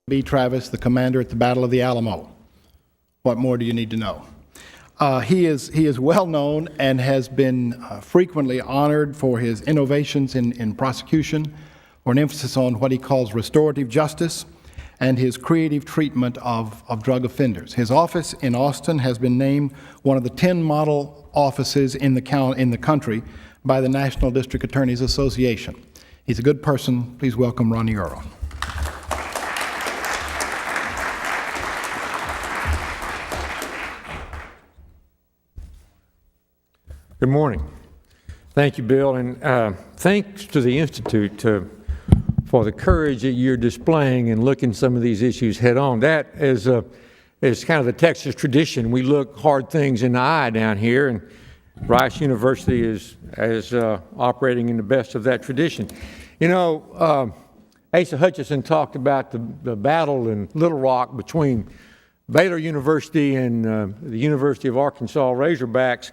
B. Travis, the commander at the Battle of the Alamo. What more do you need to know? He is well known and has been frequently honored for his innovations in prosecution, or an emphasis on what he calls restorative justice, and his creative treatment of drug offenders. His office in Austin has been named one of the 10 model offices in the country by the National District Attorneys Association. He's a good person. Please welcome Ronnie Earl. Good morning. Thank you, Bill, and thanks to the Institute for the courage that you're displaying in looking some of these issues head on. That is kind of the Texas tradition. We look hard things in the eye down here, and Rice University is operating in the best of that tradition. You know, Asa Hutchinson talked about the battle in Little Rock between Baylor University and the University of Arkansas Razorbacks,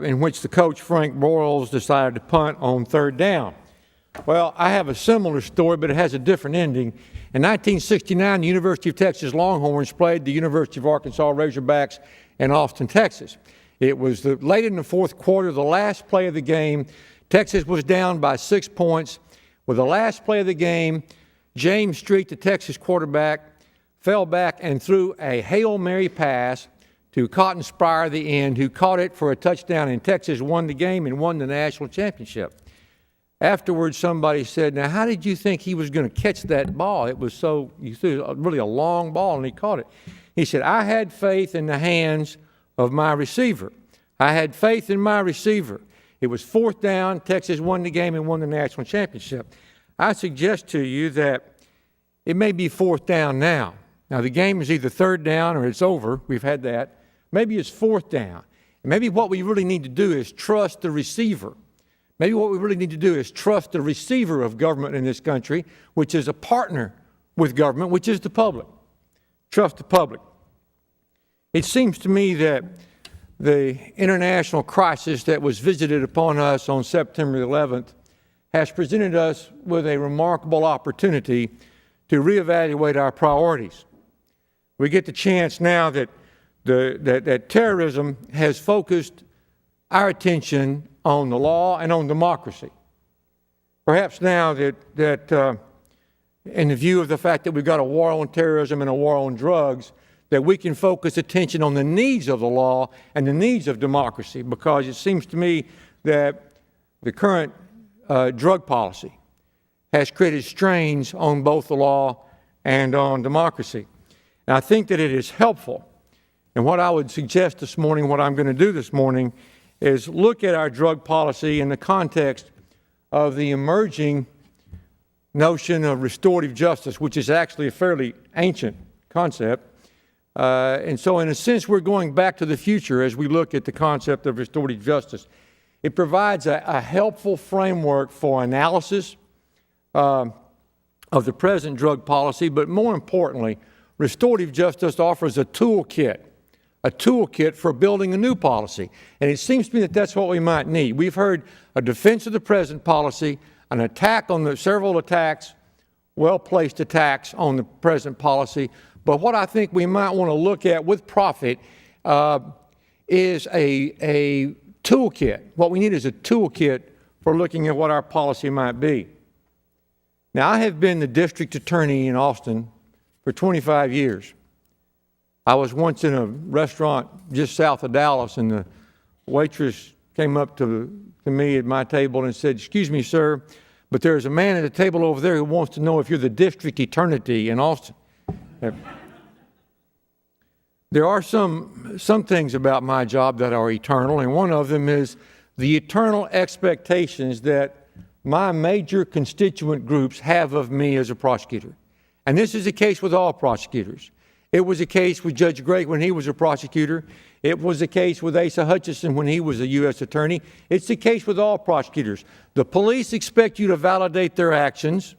in which the coach, Frank Broyles, decided to punt on third down. Well, I have a similar story, but it has a different ending. In 1969, the University of Texas Longhorns played the University of Arkansas Razorbacks in Austin, Texas. It was late in the fourth quarter, the last play of the game. Texas was down by 6 points. With the last play of the game, James Street, the Texas quarterback, fell back and threw a Hail Mary pass to Cotton Spire, the end, who caught it for a touchdown, and Texas won the game and won the national championship. Afterwards, somebody said, now, how did you think he was going to catch that ball? It was you threw really a long ball, and he caught it. He said, I had faith in the hands of my receiver. I had faith in my receiver. It was fourth down. Texas won the game and won the national championship. I suggest to you that it may be fourth down now. Now, the game is either third down or it's over. We've had that. Maybe it's fourth down. Maybe what we really need to do is trust the receiver. Maybe what we really need to do is trust the receiver of government in this country, which is a partner with government, which is the public. Trust the public. It seems to me that the international crisis that was visited upon us on September 11th has presented us with a remarkable opportunity to reevaluate our priorities. We get the chance now that that terrorism has focused our attention on the law and on democracy. Perhaps now that in the view of the fact that we've got a war on terrorism and a war on drugs, that we can focus attention on the needs of the law and the needs of democracy, because it seems to me that the current drug policy has created strains on both the law and on democracy. And I think that it is helpful. And what I would suggest this morning, what I'm going to do this morning, is look at our drug policy in the context of the emerging notion of restorative justice, which is actually a fairly ancient concept. And so in a sense, we're going back to the future as we look at the concept of restorative justice. It provides a helpful framework for analysis of the present drug policy, but more importantly, restorative justice offers a toolkit for building a new policy. And it seems to me that that's what we might need. We've heard a defense of the present policy, an attack on several attacks, well-placed attacks on the present policy. But what I think we might want to look at with profit is a toolkit. What we need is a toolkit for looking at what our policy might be. Now, I have been the district attorney in Austin for 25 years. I was once in a restaurant just south of Dallas, and the waitress came up to me at my table and said, "Excuse me, sir, but there's a man at the table over there who wants to know if you're the district attorney in Austin." There are some things about my job that are eternal, and one of them is the eternal expectations that my major constituent groups have of me as a prosecutor. And this is the case with all prosecutors. It was the case with Judge Gregg when he was a prosecutor. It was the case with Asa Hutchinson when he was a U.S. attorney. It's the case with all prosecutors. The police expect you to validate their actions.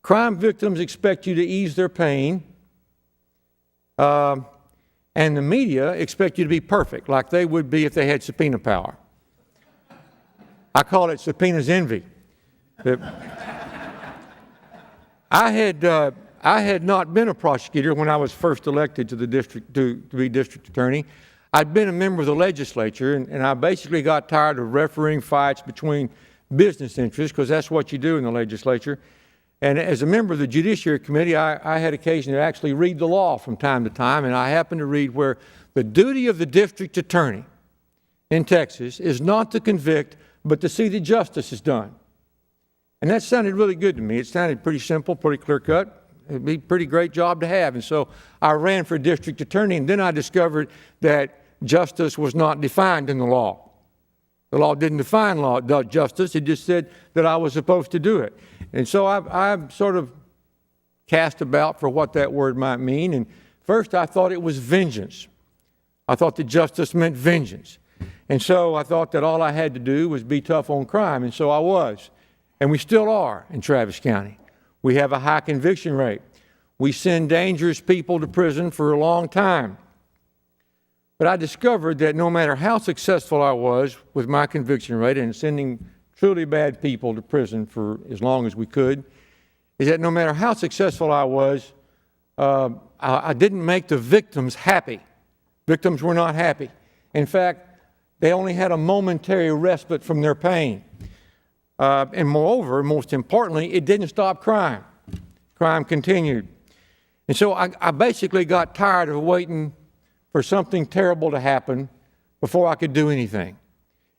Crime victims expect you to ease their pain. And the media expect you to be perfect, like they would be if they had subpoena power. I call it subpoena's envy. I I had not been a prosecutor when I was first elected to the district to be district attorney. I'd been a member of the legislature, and I basically got tired of refereeing fights between business interests, because that's what you do in the legislature. And as a member of the Judiciary Committee, I had occasion to actually read the law from time to time, and I happened to read where the duty of the district attorney in Texas is not to convict, but to see that justice is done. And that sounded really good to me. It sounded pretty simple, pretty clear-cut. It'd be a pretty great job to have. And so I ran for district attorney, and then I discovered that justice was not defined in the law. The law didn't define justice. It just said that I was supposed to do it. And so I sort of cast about for what that word might mean. And first I thought it was vengeance. I thought that justice meant vengeance. And so I thought that all I had to do was be tough on crime, and so I was. And we still are in Travis County. We have a high conviction rate. We send dangerous people to prison for a long time. But I discovered that no matter how successful I was with my conviction rate and sending truly bad people to prison for as long as we could, is that no matter how successful I was, I didn't make the victims happy. Victims were not happy. In fact, they only had a momentary respite from their pain. And moreover, most importantly, it didn't stop crime. Crime continued. And so I basically got tired of waiting for something terrible to happen before I could do anything.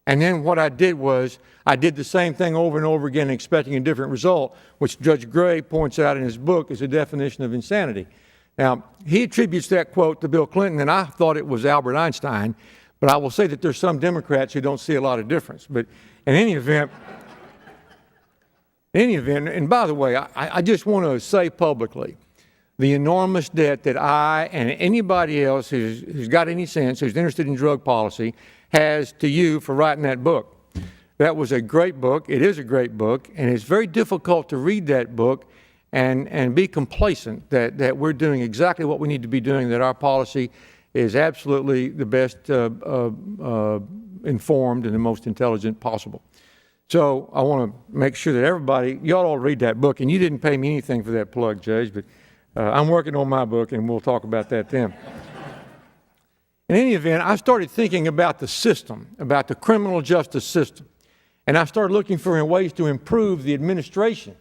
And then what I did was I did the same thing over and over again, expecting a different result, which Judge Gray points out in his book is a definition of insanity. Now, he attributes that quote to Bill Clinton, and I thought it was Albert Einstein, but I will say that there's some Democrats who don't see a lot of difference. But in any event, and by the way, I just want to say publicly, the enormous debt that I and anybody else who's got any sense, who's interested in drug policy, has to you for writing that book. That was a great book. It is a great book, and it's very difficult to read that book and be complacent that we're doing exactly what we need to be doing, that our policy is absolutely the best informed and the most intelligent possible. So I want to make sure that everybody, you all read that book, and you didn't pay me anything for that plug, Judge, but I'm working on my book, and we'll talk about that then. In any event, I started thinking about the system, about the criminal justice system, and I started looking for ways to improve the administration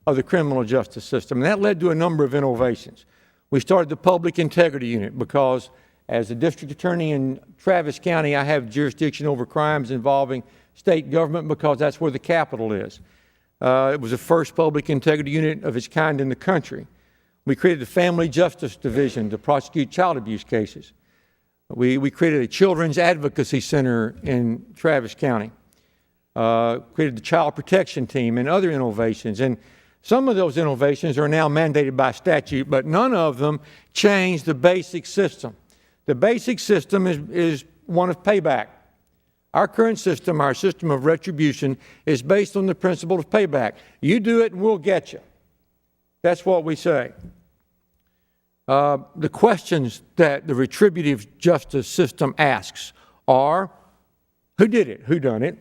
of the criminal justice system, and that led to a number of innovations. We started the Public Integrity Unit because as a district attorney in Travis County, I have jurisdiction over crimes involving state government because that's where the capital is. It was the first public integrity unit of its kind in the country. We created the Family Justice Division to prosecute child abuse cases. We created a Children's Advocacy Center in Travis County. Created the Child Protection Team and other innovations. And some of those innovations are now mandated by statute, but none of them change the basic system. The basic system is one of payback. Our current system, our system of retribution, is based on the principle of payback. You do it and we'll get you. That's what we say. The questions that the retributive justice system asks are, who did it? Who done it?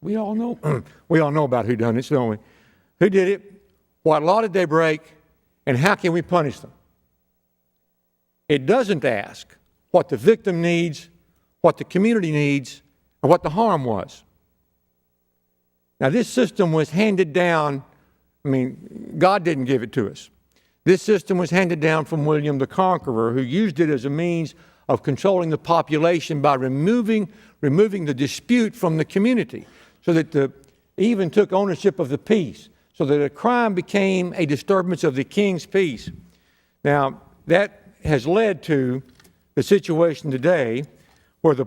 We all know. We all know about who done it, don't we? Who did it? What law did they break? And how can we punish them? It doesn't ask what the victim needs, what the community needs, or what the harm was. Now, this system was handed down. God didn't give it to us. This system was handed down from William the Conqueror, who used it as a means of controlling the population by removing the dispute from the community, so that even took ownership of the peace, so that a crime became a disturbance of the king's peace. Now, that has led to the situation today where the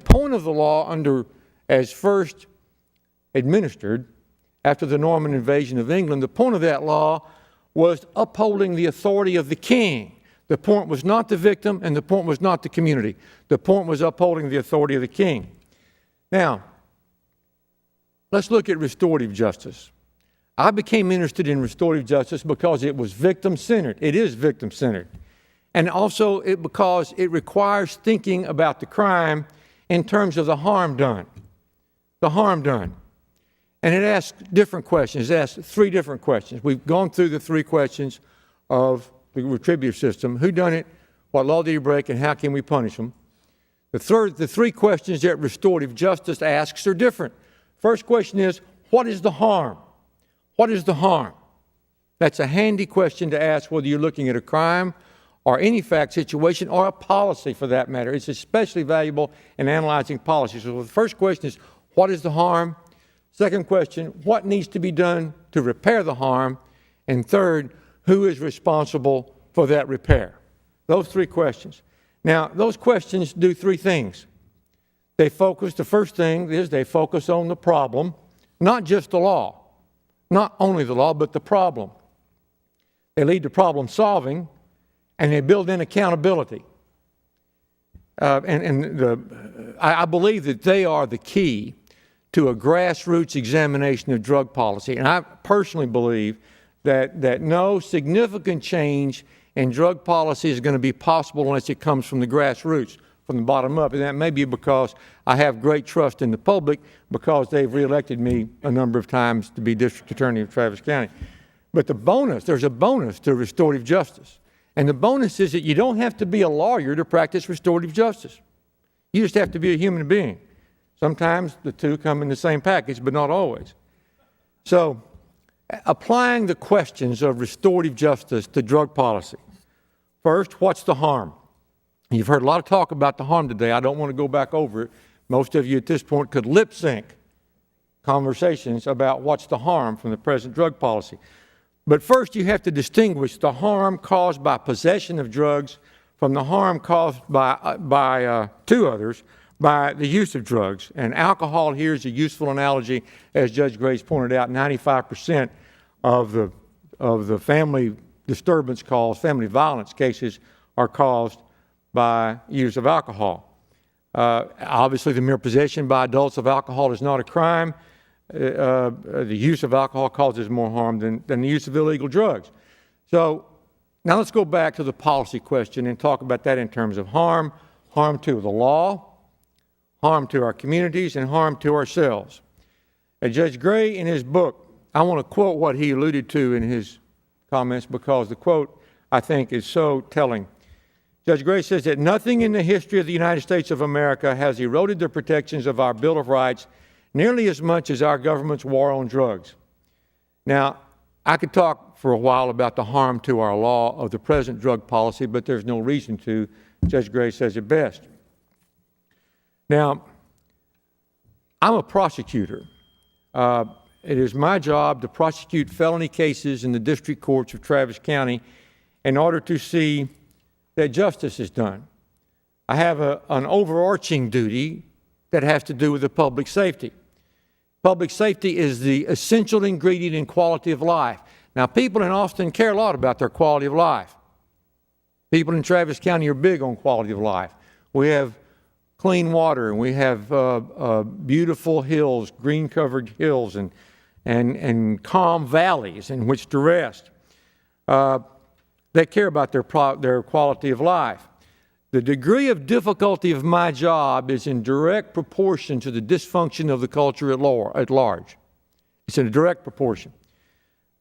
point of the law as first administered after the Norman invasion of England, the point of that law was upholding the authority of the king. The point was not the victim, and the point was not the community. The point was upholding the authority of the king. Now, let's look at restorative justice. I became interested in restorative justice because it was victim-centered. It is victim-centered. And also because it requires thinking about the crime in terms of the harm done. The harm done. And it asks different questions. It asks three different questions. We've gone through the three questions of the retributive system: who done it, what law did he break, and how can we punish them? The three questions that restorative justice asks are different. First question is, what is the harm? What is the harm? That's a handy question to ask whether you're looking at a crime or any fact situation or a policy for that matter. It's especially valuable in analyzing policy. So the first question is, what is the harm? Second question, what needs to be done to repair the harm? And third, who is responsible for that repair? Those three questions. Now, those questions do three things. The first thing is they focus on the problem, not just the law, not only the law, but the problem. They lead to problem solving, and they build in accountability. I believe that they are the key to a grassroots examination of drug policy. And I personally believe that no significant change in drug policy is going to be possible unless it comes from the grassroots, from the bottom up. And that may be because I have great trust in the public, because they've reelected me a number of times to be district attorney of Travis County. But there's a bonus to restorative justice. And the bonus is that you don't have to be a lawyer to practice restorative justice. You just have to be a human being. Sometimes the two come in the same package, but not always. So, applying the questions of restorative justice to drug policy. First, what's the harm? You've heard a lot of talk about the harm today. I don't want to go back over it. Most of you at this point could lip sync conversations about what's the harm from the present drug policy. But first, you have to distinguish the harm caused by possession of drugs from the harm caused to others by the use of drugs. And alcohol here is a useful analogy. As Judge Grace pointed out, 95% of the family disturbance calls, family violence cases, are caused by use of alcohol. Obviously, the mere possession by adults of alcohol is not a crime. The use of alcohol causes more harm than the use of illegal drugs. So now let's go back to the policy question and talk about that in terms of harm to the law, harm to our communities, and harm to ourselves. Judge Gray, in his book, I want to quote what he alluded to in his comments, because the quote, I think, is so telling. Judge Gray says that nothing in the history of the United States of America has eroded the protections of our Bill of Rights nearly as much as our government's war on drugs. Now, I could talk for a while about the harm to our law of the present drug policy, but there's no reason to. Judge Gray says it best. Now, I'm a prosecutor. It is my job to prosecute felony cases in the district courts of Travis County in order to see that justice is done. I have an overarching duty that has to do with the public safety. Public safety is the essential ingredient in quality of life. Now, people in Austin care a lot about their quality of life. People in Travis County are big on quality of life. We have clean water, and we have beautiful hills, green-covered hills, and calm valleys in which to rest. They care about their quality of life. The degree of difficulty of my job is in direct proportion to the dysfunction of the culture at large. It's in a direct proportion.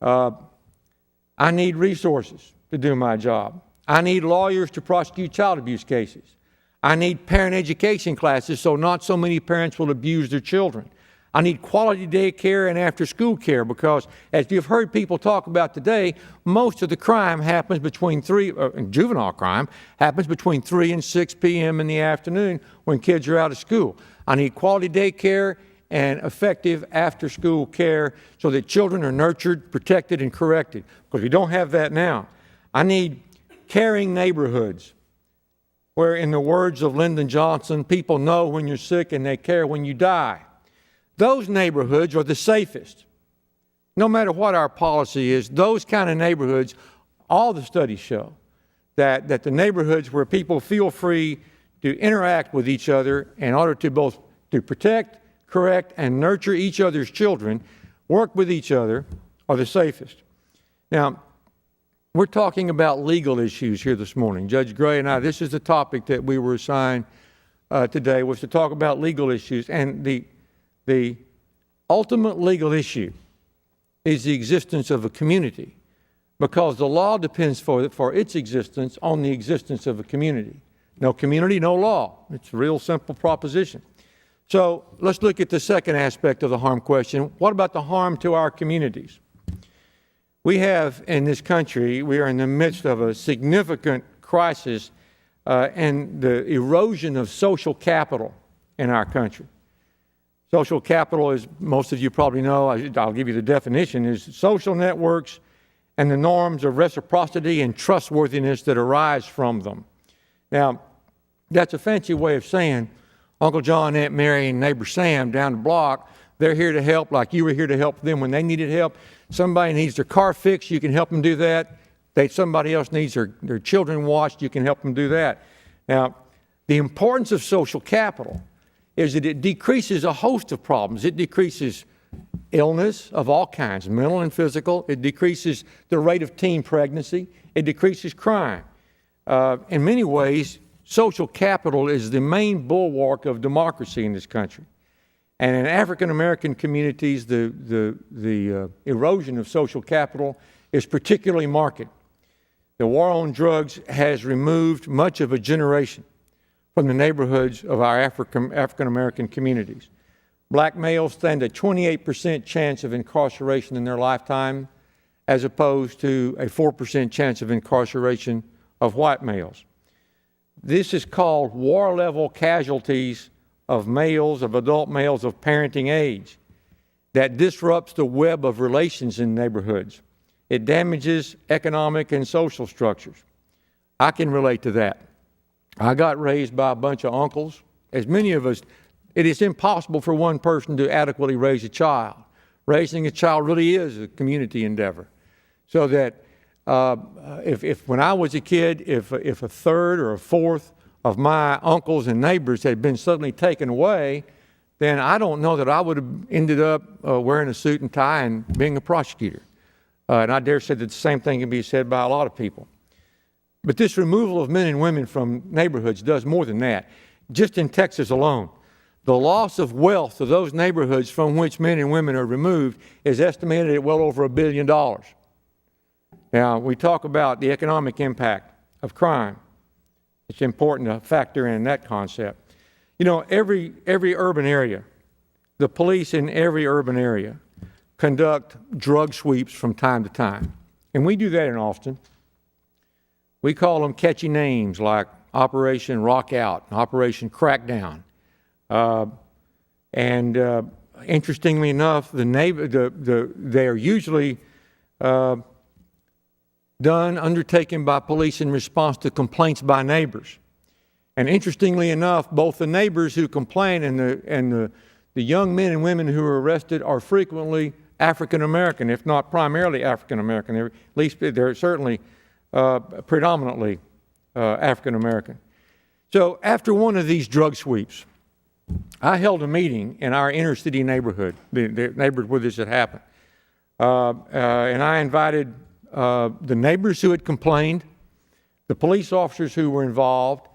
I need resources to do my job. I need lawyers to prosecute child abuse cases. I need parent education classes so not so many parents will abuse their children. I need quality daycare and after-school care, because, as you've heard people talk about today, most of the crime happens between juvenile crime happens between 3 and 6 p.m. in the afternoon when kids are out of school. I need quality daycare and effective after-school care so that children are nurtured, protected, and corrected, because we don't have that now. I need caring neighborhoods where, in the words of Lyndon Johnson, people know when you're sick and they care when you die. Those neighborhoods are the safest. No matter what our policy is, those kind of neighborhoods, all the studies show that the neighborhoods where people feel free to interact with each other in order to both to protect, correct, and nurture each other's children, work with each other, are the safest. Now, we're talking about legal issues here this morning. Judge Gray and I, this is the topic that we were assigned today, was to talk about legal issues. And the ultimate legal issue is the existence of a community, because the law depends for its existence on the existence of a community. No community, no law. It's a real simple proposition. So let's look at the second aspect of the harm question. What about the harm to our communities? We have in this country, we are in the midst of a significant crisis and the erosion of social capital in our country. Social capital, as most of you probably know, I'll give you the definition, is social networks and the norms of reciprocity and trustworthiness that arise from them. Now, that's a fancy way of saying Uncle John, Aunt Mary, and neighbor Sam down the block, they're here to help like you were here to help them when they needed help. Somebody needs their car fixed, you can help them do that. Somebody else needs their children watched, you can help them do that. Now, the importance of social capital is that it decreases a host of problems. It decreases illness of all kinds, mental and physical. It decreases the rate of teen pregnancy. It decreases crime. In many ways, social capital is the main bulwark of democracy in this country. And in African American communities, the erosion of social capital is particularly marked. The war on drugs has removed much of a generation from the neighborhoods of our African American communities. Black males stand a 28% chance of incarceration in their lifetime, as opposed to a 4% chance of incarceration of white males. This is called war-level casualties of males, of adult males of parenting age, that disrupts the web of relations in neighborhoods. It damages economic and social structures. I can relate to that. I got raised by a bunch of uncles. As many of us, it is impossible for one person to adequately raise a child. Raising a child really is a community endeavor. So that if when I was a kid, if a third or a fourth of my uncles and neighbors had been suddenly taken away, then I don't know that I would have ended up wearing a suit and tie and being a prosecutor. And I dare say that the same thing can be said by a lot of people. But this removal of men and women from neighborhoods does more than that. Just in Texas alone, the loss of wealth of those neighborhoods from which men and women are removed is estimated at well over $1 billion. Now, we talk about the economic impact of crime. It's important to factor in that concept. You know, every urban area, the police in every urban area conduct drug sweeps from time to time. And we do that in Austin. We call them catchy names like Operation Rock Out, Operation Crackdown. Interestingly enough, they are usually undertaken by police in response to complaints by neighbors. And interestingly enough, both the neighbors who complain and the young men and women who are arrested are frequently African American, if not primarily African American. At least they're certainly predominantly African American. So after one of these drug sweeps, I held a meeting in our inner city neighborhood, the neighborhood where this had happened. And I invited the neighbors who had complained, the police officers who were involved,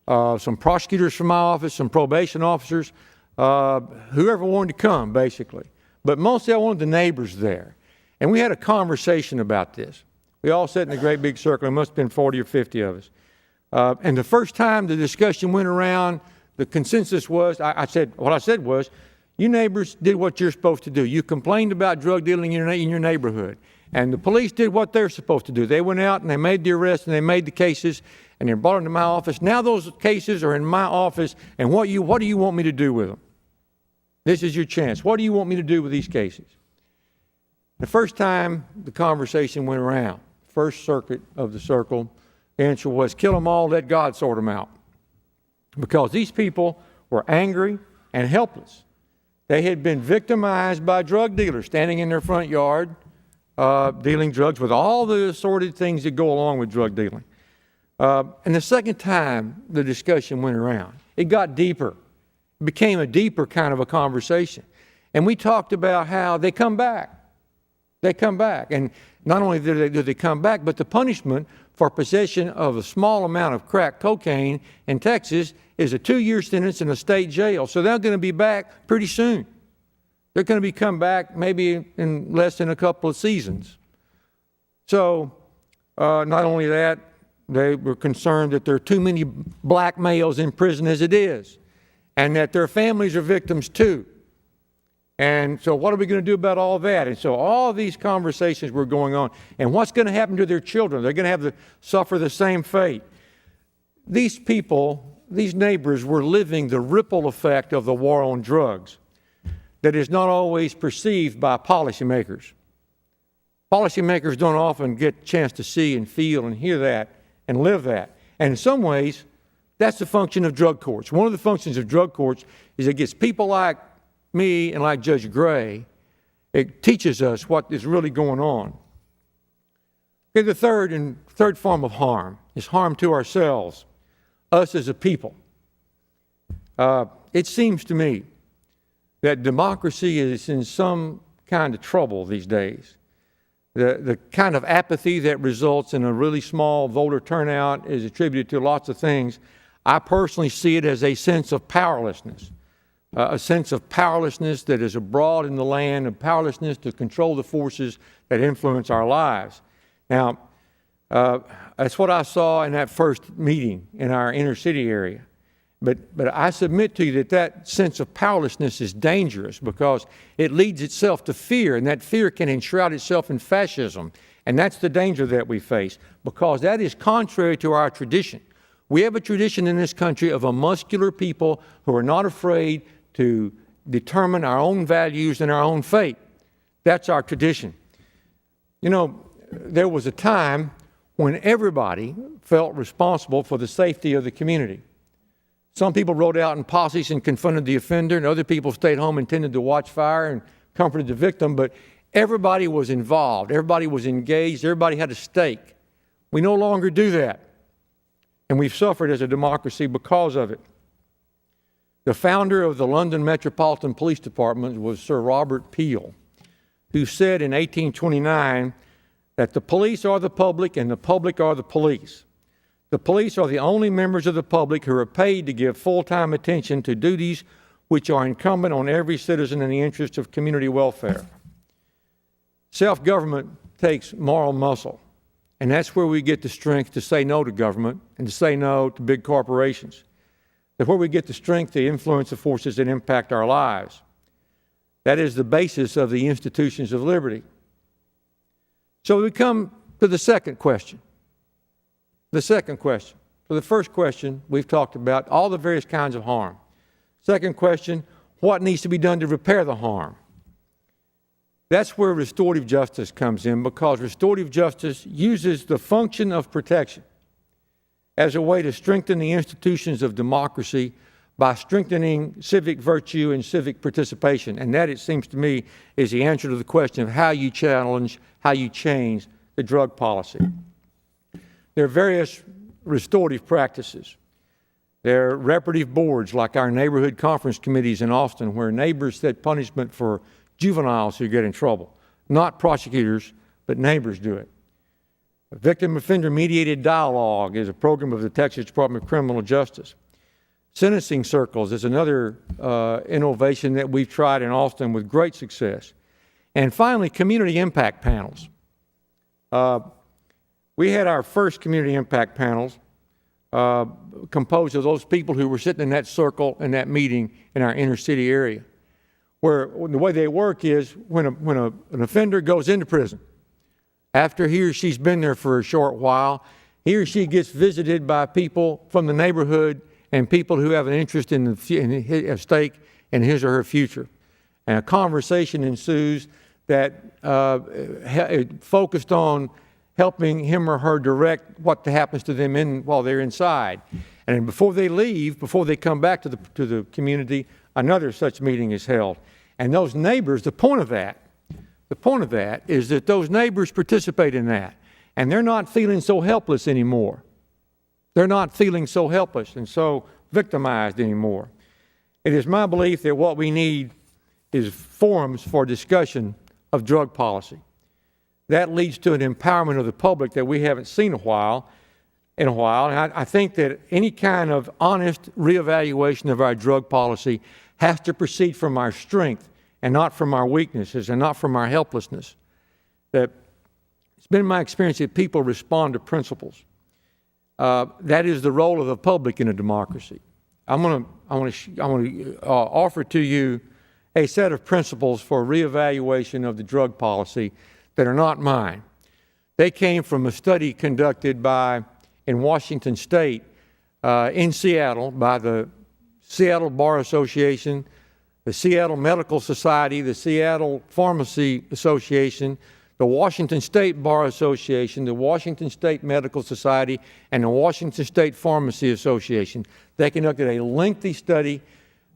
some prosecutors from my office, some probation officers, whoever wanted to come, basically. But mostly I wanted the neighbors there. And we had a conversation about this. We all sat in a great big circle. There must have been 40 or 50 of us. And the first time the discussion went around, the consensus was, what I said was, you neighbors did what you're supposed to do. You complained about drug dealing in your neighborhood. And the police did what they're supposed to do. They went out and they made the arrests and they made the cases and they brought them to my office. Now those cases are in my office, and what do you want me to do with them? This is your chance. What do you want me to do with these cases? The first time the conversation went around, first circuit of the circle, the answer was kill them all, let God sort them out. Because these people were angry and helpless. They had been victimized by drug dealers standing in their front yard, dealing drugs with all the assorted things that go along with drug dealing. And the second time the discussion went around, it got deeper. It became a deeper kind of a conversation. And we talked about how they come back. They come back. And not only do they come back, but the punishment for possession of a small amount of crack cocaine in Texas is a 2-year sentence in a state jail. So they're going to be back pretty soon. They're going to come back maybe in less than a couple of seasons. So not only that, they were concerned that there are too many black males in prison as it is, and that their families are victims too. And so what are we going to do about all that? And so all these conversations were going on. And what's going to happen to their children? They're going to have to suffer the same fate. These people, these neighbors, were living the ripple effect of the war on drugs that is not always perceived by policymakers. Policymakers don't often get a chance to see and feel and hear that and live that. And in some ways, that's the function of drug courts. One of the functions of drug courts is it gets people like me and like Judge Gray, it teaches us what is really going on. Okay, the third form of harm is harm to ourselves, us as a people. It seems to me that democracy is in some kind of trouble these days. The kind of apathy that results in a really small voter turnout is attributed to lots of things. I personally see it as a sense of powerlessness. A sense of powerlessness that is abroad in the land, and powerlessness to control the forces that influence our lives. Now, that's what I saw in that first meeting in our inner city area. But I submit to you that that sense of powerlessness is dangerous because it leads itself to fear, and that fear can enshroud itself in fascism. And that's the danger that we face because that is contrary to our tradition. We have a tradition in this country of a muscular people who are not afraid to determine our own values and our own fate. That's our tradition. You know, there was a time when everybody felt responsible for the safety of the community. Some people rode out in posses and confronted the offender, and other people stayed home and tended to watch fire and comforted the victim, but everybody was involved, everybody was engaged, everybody had a stake. We no longer do that, and we've suffered as a democracy because of it. The founder of the London Metropolitan Police Department was Sir Robert Peel, who said in 1829 that the police are the public and the public are the police. The police are the only members of the public who are paid to give full-time attention to duties which are incumbent on every citizen in the interest of community welfare. Self-government takes moral muscle, and that's where we get the strength to say no to government and to say no to big corporations. That's where we get the strength to influence the forces that impact our lives. That is the basis of the institutions of liberty. So we come to the second question. The second question. So the first question, we've talked about all the various kinds of harm. Second question, what needs to be done to repair the harm? That's where restorative justice comes in, because restorative justice uses the function of protection as a way to strengthen the institutions of democracy by strengthening civic virtue and civic participation. And that, it seems to me, is the answer to the question of how you challenge, how you change the drug policy. There are various restorative practices. There are reparative boards like our neighborhood conference committees in Austin, where neighbors set punishment for juveniles who get in trouble. Not prosecutors, but neighbors do it. Victim offender mediated dialogue is a program of the Texas Department of Criminal Justice. Sentencing circles is another innovation that we've tried in Austin with great success. And finally, community impact panels. We had our first community impact panels composed of those people who were sitting in that circle in that meeting in our inner city area, where the way they work is when an offender goes into prison, after he or she's been there for a short while, he or she gets visited by people from the neighborhood and people who have an interest in a stake in his or her future. And a conversation ensues that focused on helping him or her direct what happens to them while they're inside. And before they leave, before they come back to the community, another such meeting is held. And those neighbors, the point of that is that those neighbors participate in that. And they're not feeling so helpless anymore. They're not feeling so helpless and so victimized anymore. It is my belief that what we need is forums for discussion of drug policy. That leads to an empowerment of the public that we haven't seen in a while. And I think that any kind of honest reevaluation of our drug policy has to proceed from our strength and not from our weaknesses and not from our helplessness. That it's been my experience that people respond to principles. That is the role of the public in a democracy. I want to offer to you a set of principles for reevaluation of the drug policy that are not mine. They came from a study conducted in Washington State, in Seattle, by the Seattle Bar Association, the Seattle Medical Society, the Seattle Pharmacy Association, the Washington State Bar Association, the Washington State Medical Society, and the Washington State Pharmacy Association. They conducted a lengthy study,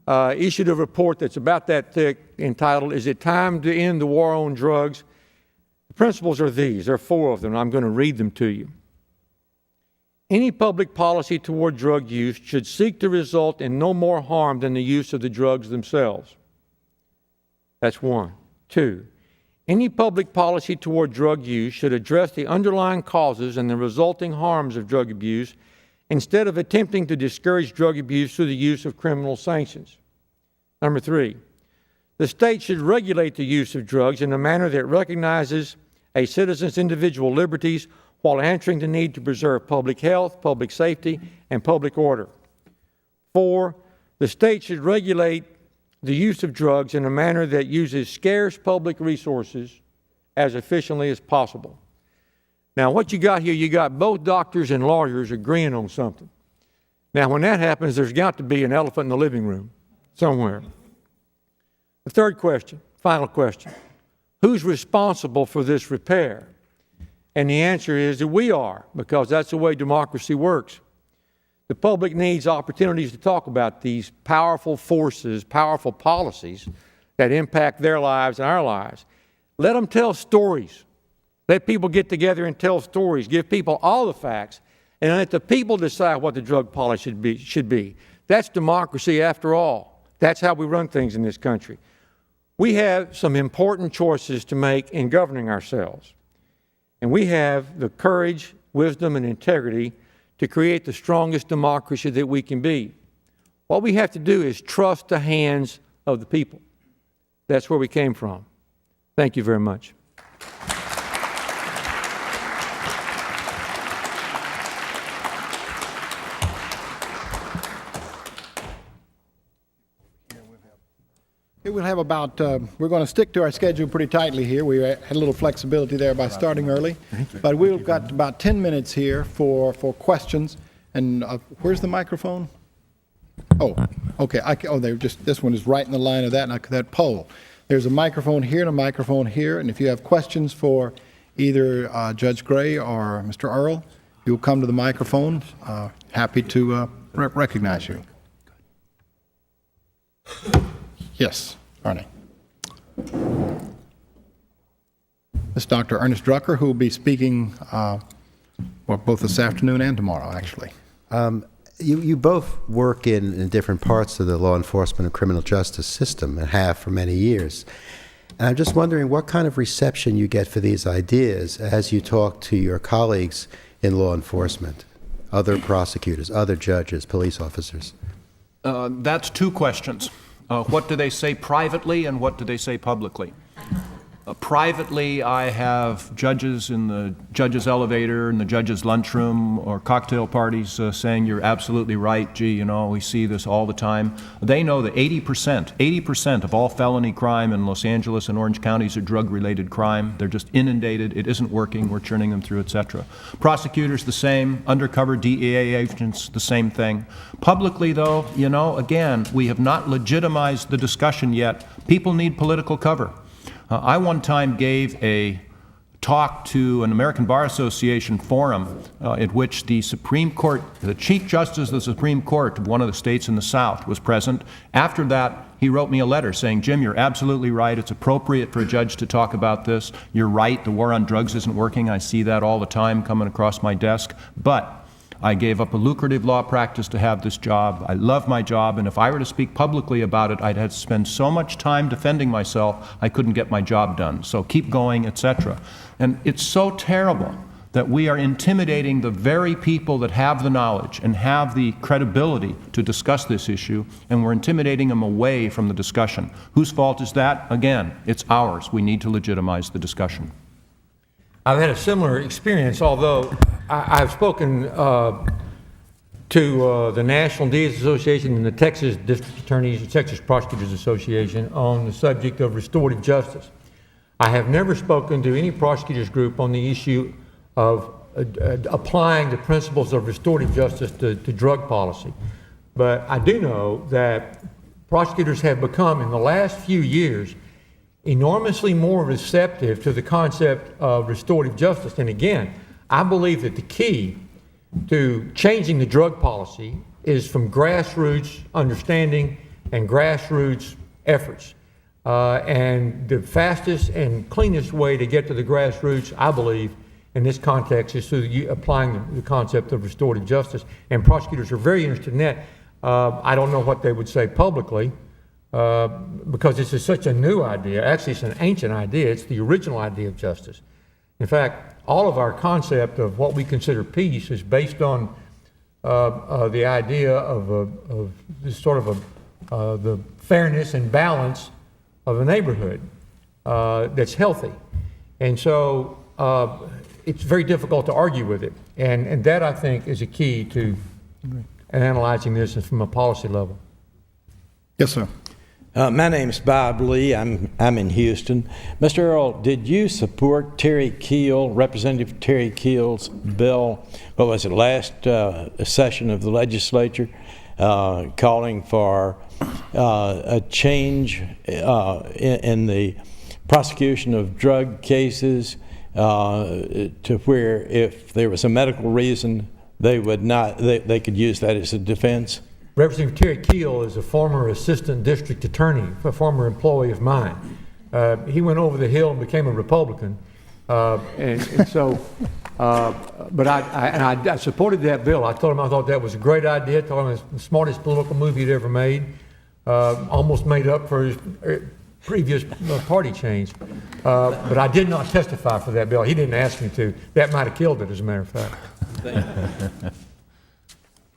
issued a report that's about that thick, entitled, "Is It Time to End the War on Drugs?" The principles are these. There are 4 of them. I'm going to read them to you. Any public policy toward drug use should seek to result in no more harm than the use of the drugs themselves. That's 1. 2, any public policy toward drug use should address the underlying causes and the resulting harms of drug abuse instead of attempting to discourage drug abuse through the use of criminal sanctions. Number 3, the state should regulate the use of drugs in a manner that recognizes a citizen's individual liberties while answering the need to preserve public health, public safety, and public order. 4, the state should regulate the use of drugs in a manner that uses scarce public resources as efficiently as possible. Now, what you got here, you got both doctors and lawyers agreeing on something. Now, when that happens, there's got to be an elephant in the living room somewhere. The third question, final question, who's responsible for this repair? And the answer is that we are, because that's the way democracy works. The public needs opportunities to talk about these powerful forces, powerful policies that impact their lives and our lives. Let them tell stories. Let people get together and tell stories. Give people all the facts, and let the people decide what the drug policy should be. That's democracy after all. That's how we run things in this country. We have some important choices to make in governing ourselves. And we have the courage, wisdom, and integrity to create the strongest democracy that we can be. What we have to do is trust the hands of the people. That's where we came from. Thank you very much. We'll have about, we're going to stick to our schedule pretty tightly here. We had a little flexibility there by starting early. But we've got about 10 minutes here for questions. And where's the microphone? Oh, okay. This one is right in the line of that poll. There's a microphone here and a microphone here. And if you have questions for either Judge Gray or Mr. Earl, you'll come to the microphone. Happy to recognize you. Yes, Arnie. This is Dr. Ernest Drucker, who will be speaking both this afternoon and tomorrow, actually. You both work in different parts of the law enforcement and criminal justice system and have for many years. And I'm just wondering what kind of reception you get for these ideas as you talk to your colleagues in law enforcement, other prosecutors, other judges, police officers. That's 2 questions. What do they say privately and what do they say publicly? Privately, I have judges in the judge's elevator, in the judge's lunchroom, or cocktail parties saying, "You're absolutely right, gee, you know, we see this all the time." They know that 80% of all felony crime in Los Angeles and Orange counties are drug-related crime. They're just inundated. It isn't working. We're churning them through, etc. Prosecutors, the same. Undercover DEA agents, the same thing. Publicly, though, you know, again, we have not legitimized the discussion yet. People need political cover. I one time gave a talk to an American Bar Association forum at which the Supreme Court, the Chief Justice of the Supreme Court of one of the states in the South was present. After that, he wrote me a letter saying, "Jim, you're absolutely right. It's appropriate for a judge to talk about this. You're right. The war on drugs isn't working. I see that all the time coming across my desk. But I gave up a lucrative law practice to have this job. I love my job, and if I were to speak publicly about it, I'd have to spend so much time defending myself, I couldn't get my job done. So keep going, etc." And it's so terrible that we are intimidating the very people that have the knowledge and have the credibility to discuss this issue, and we're intimidating them away from the discussion. Whose fault is that? Again, it's ours. We need to legitimize the discussion. I've had a similar experience, although I've spoken to the National DAs Association and the Texas District Attorneys, the Texas Prosecutors Association on the subject of restorative justice. I have never spoken to any prosecutors group on the issue of applying the principles of restorative justice to drug policy. But I do know that prosecutors have become, in the last few years, enormously more receptive to the concept of restorative justice. And again, I believe that the key to changing the drug policy is from grassroots understanding and grassroots efforts. And the fastest and cleanest way to get to the grassroots, I believe, in this context, is through applying the concept of restorative justice. And prosecutors are very interested in that. I don't know what they would say publicly, because this is such a new idea. Actually, it's an ancient idea. It's the original idea of justice. In fact, all of our concept of what we consider peace is based on the idea of this sort of the fairness and balance of a neighborhood that's healthy. And so it's very difficult to argue with it. And that, I think, is a key to analyzing this from a policy level. Yes, sir. My name is Bob Lee. I'm in Houston. Mr. Earl, did you support Representative Terry Keel's bill, what was it, last session of the legislature, calling for a change in the prosecution of drug cases to where if there was a medical reason, they could use that as a defense? Representative Terry Keel is a former assistant district attorney, a former employee of mine. He went over the hill and became a Republican. And so, but I supported that bill. I told him I thought that was a great idea. I told him it was the smartest political move he'd ever made. Almost made up for his previous party change. But I did not testify for that bill. He didn't ask me to. That might have killed it, as a matter of fact.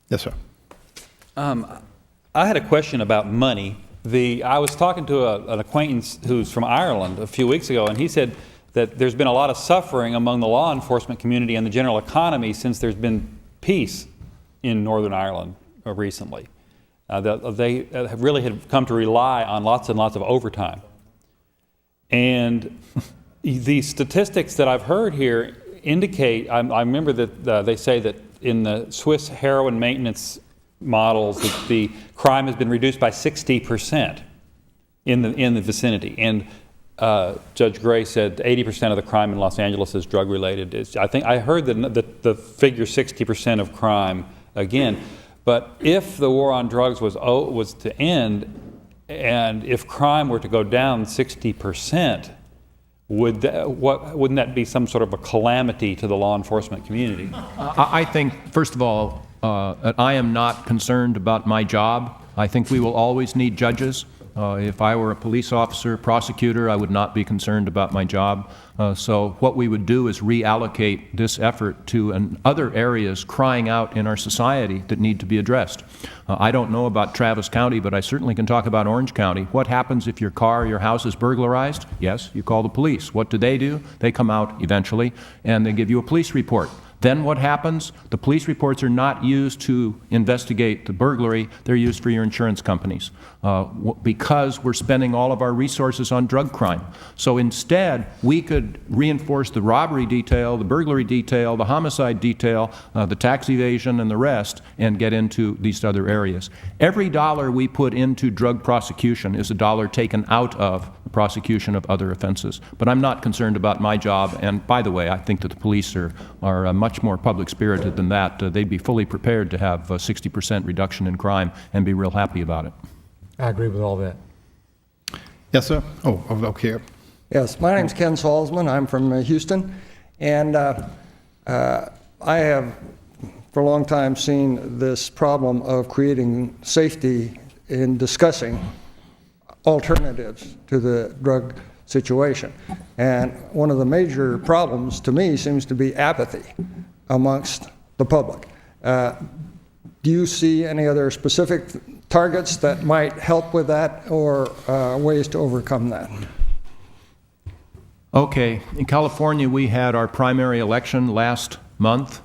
Yes, sir. I had a question about money. I was talking to an acquaintance who's from Ireland a few weeks ago, and he said that there's been a lot of suffering among the law enforcement community and the general economy since there's been peace in Northern Ireland recently. They really had come to rely on lots and lots of overtime. And the statistics that I've heard here indicate, I remember that they say that in the Swiss heroin maintenance models that the crime has been reduced by 60% in the vicinity. And Judge Gray said 80% of the crime in Los Angeles is drug related. I think I heard the figure 60% of crime again. But if the war on drugs was to end, and if crime were to go down 60%, wouldn't that be some sort of a calamity to the law enforcement community? I think, first of all, I am not concerned about my job. I think we will always need judges. If I were a police officer, prosecutor, I would not be concerned about my job. So what we would do is reallocate this effort to other areas crying out in our society that need to be addressed. I don't know about Travis County, but I certainly can talk about Orange County. What happens if your car, your house is burglarized? Yes, you call the police. What do? They come out eventually and they give you a police report. Then what happens? The police reports are not used to investigate the burglary. They're used for your insurance companies because we're spending all of our resources on drug crime. So instead, we could reinforce the robbery detail, the burglary detail, the homicide detail, the tax evasion, and the rest, and get into these other areas. Every dollar we put into drug prosecution is a dollar taken out of the prosecution of other offenses. But I'm not concerned about my job. And by the way, I think that the police are much more public-spirited than that. They'd be fully prepared to have a 60% reduction in crime and be real happy about it. I agree with all that. Yes, sir. Oh, okay. Yes, my name's Ken Salzman. I'm from Houston, and I have for a long time seen this problem of creating safety in discussing alternatives to the drug situation. And one of the major problems to me seems to be apathy amongst the public. Do you see any other specific targets that might help with that, or ways to overcome that? Okay, in California, we had our primary election last month,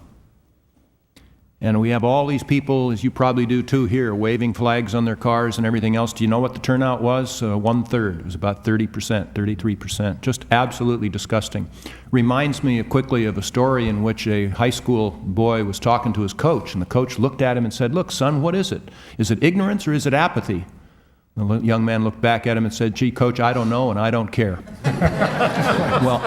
and we have all these people, as you probably do too here, waving flags on their cars and everything else. Do you know what the turnout was? 1/3. It was about 30%, 33%. Just absolutely disgusting. Reminds me quickly of a story in which a high school boy was talking to his coach, and the coach looked at him and said, "Look, son, what is it? Is it ignorance or is it apathy?" The young man looked back at him and said, "Gee, Coach, I don't know, and I don't care." Well,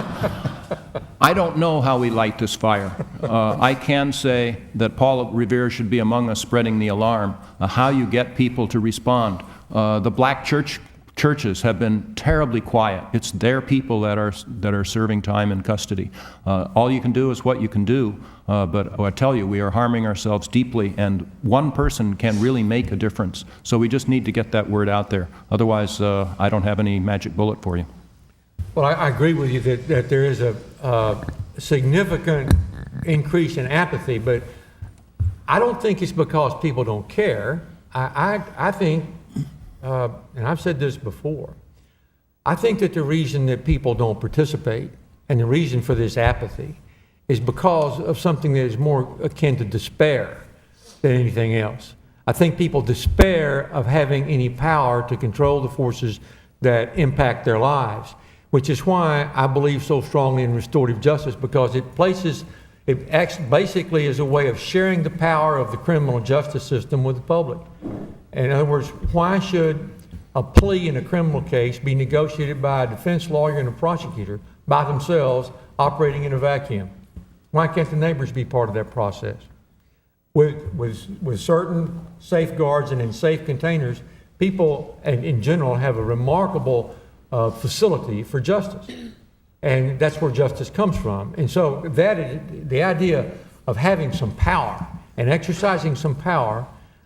I don't know how we light this fire. I can say that Paul Revere should be among us spreading the alarm, how you get people to respond. The black churches have been terribly quiet. It's their people that are serving time in custody. All you can do is what you can do, but I tell you, we are harming ourselves deeply, and one person can really make a difference. So we just need to get that word out there. Otherwise, I don't have any magic bullet for you. Well, I agree with you that there is a significant increase in apathy, but I don't think it's because people don't care. I think, and I've said this before, I think that the reason that people don't participate and the reason for this apathy is because of something that is more akin to despair than anything else. I think people despair of having any power to control the forces that impact their lives, which is why I believe so strongly in restorative justice, because it acts basically as a way of sharing the power of the criminal justice system with the public. In other words, why should a plea in a criminal case be negotiated by a defense lawyer and a prosecutor by themselves operating in a vacuum? Why can't the neighbors be part of that process? With certain safeguards and in safe containers, people in general have a remarkable facility for justice. And that's where justice comes from. And so that is the idea of having some power and exercising some power,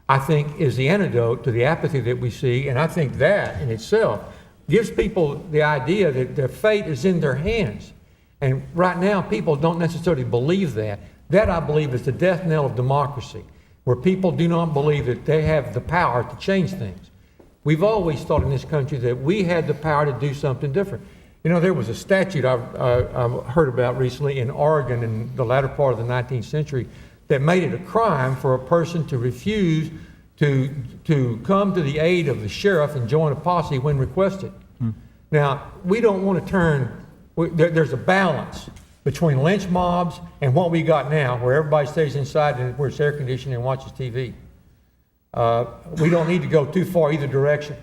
I think, is the antidote to the apathy that we see. And I think that in itself gives people the idea that their fate is in their hands. And right now, people don't necessarily believe that. That, I believe, is the death knell of democracy, where people do not believe that they have the power to change things. We've always thought in this country that we had the power to do something different. You know, there was a statute I heard about recently in Oregon in the latter part of the 19th century that made it a crime for a person to refuse to come to the aid of the sheriff and join a posse when requested. Now, we don't want to there's a balance between lynch mobs and what we got now, where everybody stays inside and where it's air conditioned and watches TV. We don't need to go too far either direction,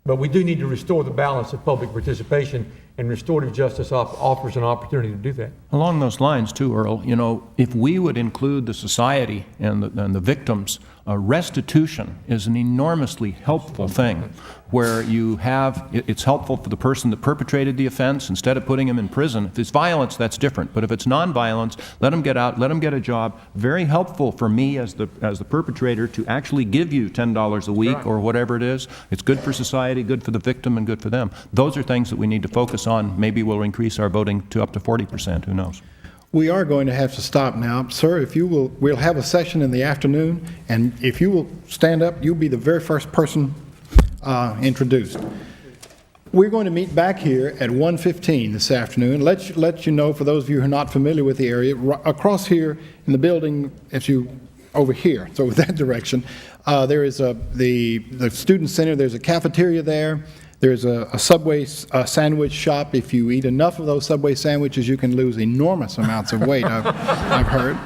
but we do need to restore the balance of public participation, and restorative justice offers an opportunity to do that. Along those lines, too, Earl, you know, if we would include the society and the victims, restitution is an enormously helpful thing, where it's helpful for the person that perpetrated the offense. Instead of putting him in prison, if it's violence, that's different. But if it's nonviolence, let him get out, let him get a job. Very helpful for me as the perpetrator to actually give you $10 a week or whatever it is. It's good for society, good for the victim, and good for them. Those are things that we need to focus on. Maybe we'll increase our voting to up to 40%. Who knows? We are going to have to stop now. Sir, if you will, we'll have a session in the afternoon, and if you will stand up, you'll be the very first person introduced. We're going to meet back here at 1:15 this afternoon. Let you know, for those of you who are not familiar with the area, across here in the building, over here, so that direction, there is the Student Center. There's a cafeteria there. There's a Subway sandwich shop. If you eat enough of those Subway sandwiches, you can lose enormous amounts of weight, I've heard.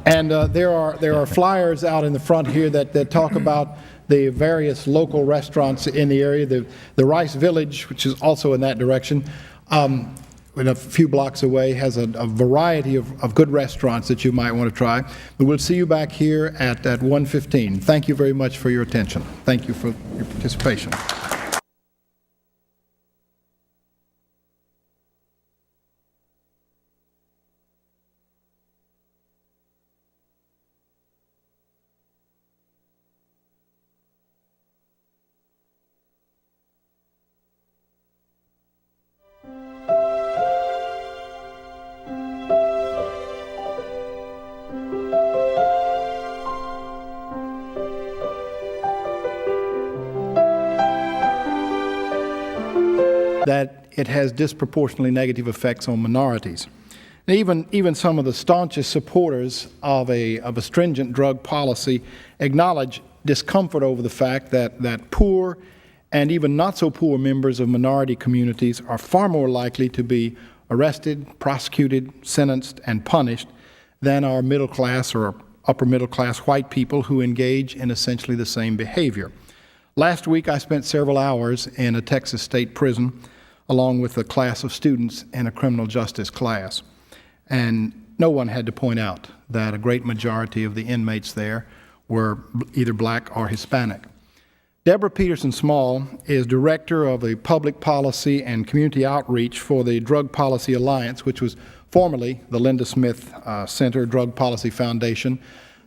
And there are flyers out in the front here that talk about the various local restaurants in the area. The Rice Village, which is also in that direction, a few blocks away, has a variety of good restaurants that you might want to try. But we'll see you back here at 1:15. Thank you very much for your attention. Thank you for your participation. it has disproportionately negative effects on minorities. And even some of the staunchest supporters of a stringent drug policy acknowledge discomfort over the fact that poor and even not so poor members of minority communities are far more likely to be arrested, prosecuted, sentenced, and punished than are middle class or upper middle class white people who engage in essentially the same behavior. Last week, I spent several hours in a Texas state prison along with a class of students in a criminal justice class. And no one had to point out that a great majority of the inmates there were either black or Hispanic. Deborah Peterson Small is director of the public policy and community outreach for the Drug Policy Alliance, which was formerly the Linda Smith Center Drug Policy Foundation.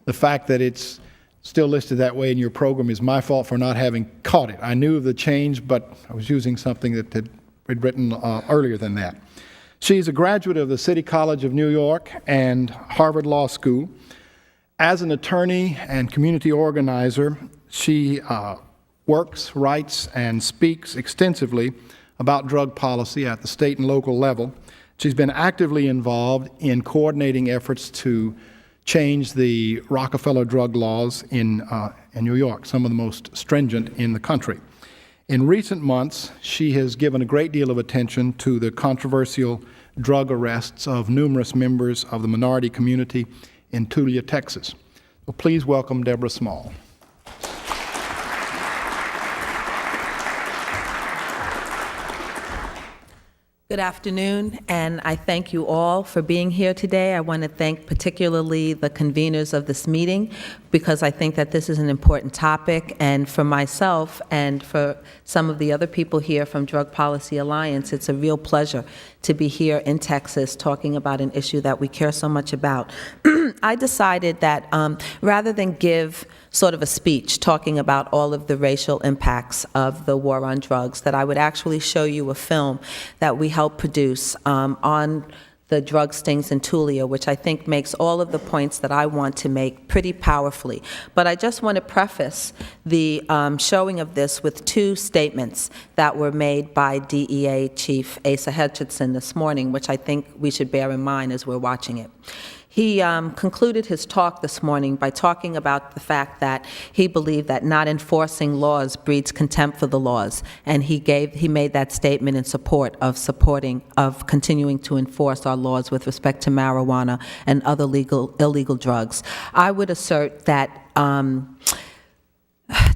The fact that it's still listed that way in your program is my fault for not having caught it. I knew of the change, but I was using something that had been written earlier than that. She's a graduate of the City College of New York and Harvard Law School. As an attorney and community organizer, she works, writes, and speaks extensively about drug policy at the state and local level. She's been actively involved in coordinating efforts to change the Rockefeller drug laws in New York, some of the most stringent in the country. In recent months, she has given a great deal of attention to the controversial drug arrests of numerous members of the minority community in Tulia, Texas. So please welcome Deborah Small. Good afternoon, and I thank you all for being here today. I want to thank particularly the conveners of this meeting because I think that this is an important topic, and for myself and for some of the other people here from Drug Policy Alliance, it's a real pleasure to be here in Texas talking about an issue that we care so much about. I decided that rather than give sort of a speech talking about all of the racial impacts of the war on drugs, that I would actually show you a film that we helped produce on the drug stings in Tulia, which I think makes all of the points that I want to make pretty powerfully. But I just want to preface the showing of this with two statements that were made by DEA Chief Asa Hutchinson this morning, which I think we should bear in mind as we're watching it. He concluded his talk this morning by talking about the fact that he believed that not enforcing laws breeds contempt for the laws, and he made that statement in support of continuing to enforce our laws with respect to marijuana and other illegal drugs. I would assert that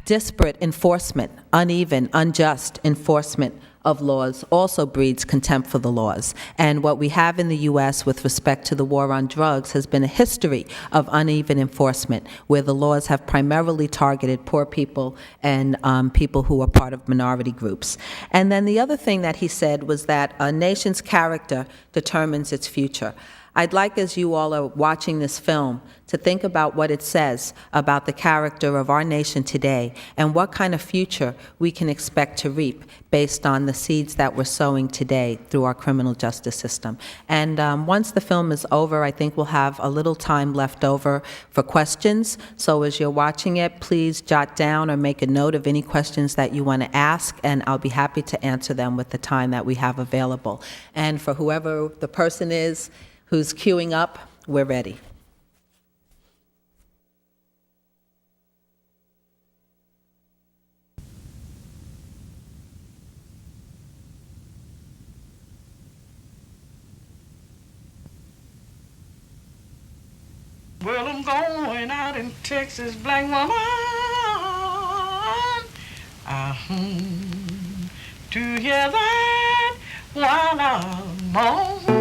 disparate enforcement, uneven, unjust enforcement of laws also breeds contempt for the laws. And what we have in the U.S. with respect to the war on drugs has been a history of uneven enforcement, where the laws have primarily targeted poor people and people who are part of minority groups. And then the other thing that he said was that a nation's character determines its future. I'd like, as you all are watching this film, to think about what it says about the character of our nation today and what kind of future we can expect to reap based on the seeds that we're sowing today through our criminal justice system. And once the film is over, I think we'll have a little time left over for questions. So as you're watching it, please jot down or make a note of any questions that you want to ask, and I'll be happy to answer them with the time that we have available. And for whoever the person is who's queuing up, we're ready. Well, I'm going out in Texas, black woman, to hear that while I'm home.